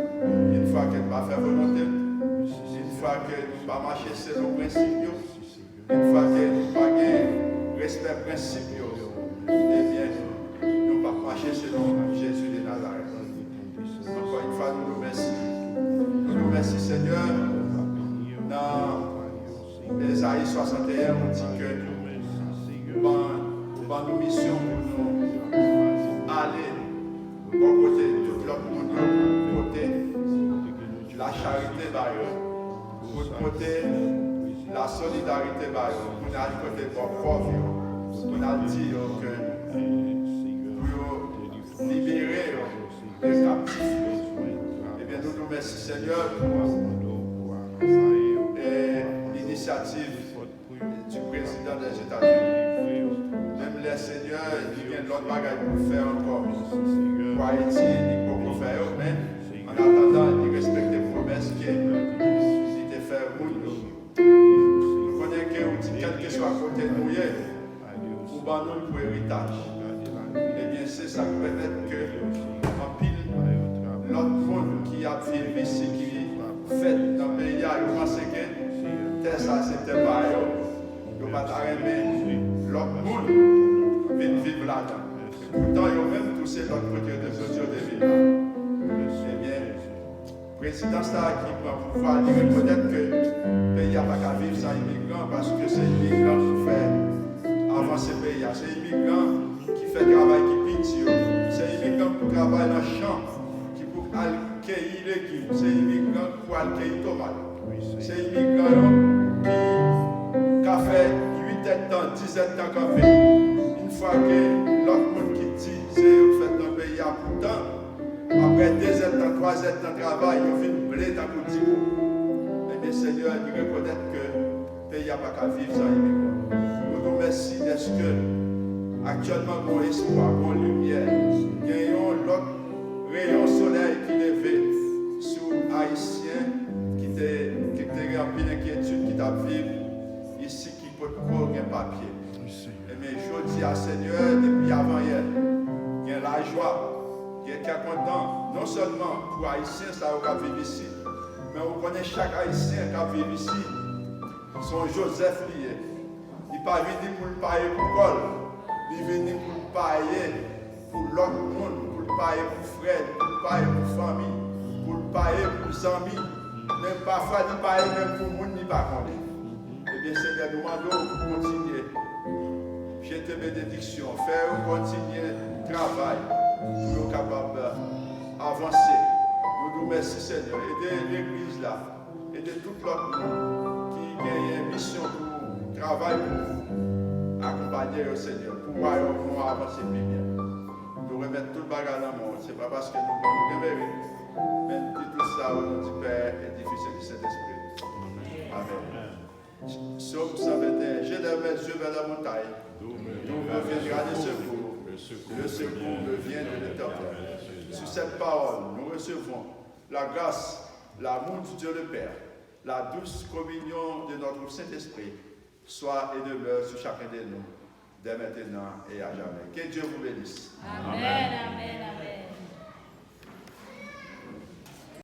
Une fois que nous pas fait volonté, une fois que nous pas marcher selon le principe, une fois que nous pas respect principe, eh bien, nous pas marcher selon Jésus de Nazareth. Encore une fois, nous nous remercions. Nous nous remercions, Seigneur. Dans Ésaïe 61, on dit que nous avons une mission pour nous aller. Bon côté, tout l'autre monde, pour côté, la charité, pour côté, la solidarité, pour aller côté bon pauvre, pour aller dire que pour libérer les captifs. Eh bien, nous nous remercions, Seigneur, et l'initiative du président des États-Unis. Même les seigneurs, il y a d'autres bagages pour faire encore. Pour Haïti, il faut faire, mais en attendant, il respecte les promesses qu'il a fait route nous pour héritage. Eh bien, c'est ça qui permet que, en pile, l'autre monde qui a vécu ici, qui fait dans le pays, il pense que ça, c'était pas eux. Ils ne pas aimer l'autre monde vivre là-dedans. Pourtant, ils ont même touché l'autre côté de ce Dieu de vivre. Eh bien, le président qui prend le pouvoir, il reconnaît que le pays n'a pas qu'à vivre sans immigrants parce que c'est l'immigrant qui fait avancer le pays. C'est l'immigrant qui fait travail qui pitié. C'est l'immigrant qui travaille dans le champ, qui peut accueillir légumes. C'est l'immigrant qui peut accueillir tomates. C'est l'immigrant qui a fait 8 ans, 10 ans qu'on fait. Une fois que l'autre monde qui dit, c'est fait dans le pays à pourtant. Après 2 ans, 3 ans de travail, ils viennent blé dans le petit bout. Eh bien, Seigneur, nous reconnaissons que le pays n'a pas qu'à vivre sans immigrants. Nous nous remercions parce que actuellement, mon espoir, mon lumière, gagnons l'autre rayon soleil qui levait sur Haïtiens qui étaient remplis d'inquiétude, qui t'a vivre ici, qui peut courir un papier. Eh bien, je dis à Seigneur, depuis avant hier, il y a la joie. Il y a content, non seulement pour Haïtiens, ça va vivre ici, mais on connaît chaque Haïtien qui vit ici, son Joseph lié. Il n'est pas venu pour le payer pour Paul, il est venu pour le payer pour l'autre monde, pour le payer pour frère, pour le payer pour famille, pour le payer pour les amis, même parfois il paye même pour le monde qui ne pas connaître. Eh bien, Seigneur, nous demandons pour continuer. J'ai tes bénédictions, faire continuer le travail. Pour nous capables d'avancer. Nous nous remercions, Seigneur, aider l'Église là, aider tout l'autre monde qui a une mission pour travailler pour vous, accompagner le Seigneur, pour voir comment avancer plus bien. Nous remettons tout le bagage dans le monde. Ce n'est pas parce que nous pouvons mériter, mais nous disons tout ça au nom du Père et du Fils et du Saint-Esprit. Amen. Psaume 121. Je lève mes yeux vers la montagne, d'où me viendra le secours. Le secours me vient de l'Éternel. Sur cette parole, nous recevons la grâce, l'amour du Dieu le Père, la douce communion de notre Saint-Esprit, soit et demeure sur chacun de nous, dès maintenant et à jamais. Que Dieu vous bénisse. Amen, amen, amen.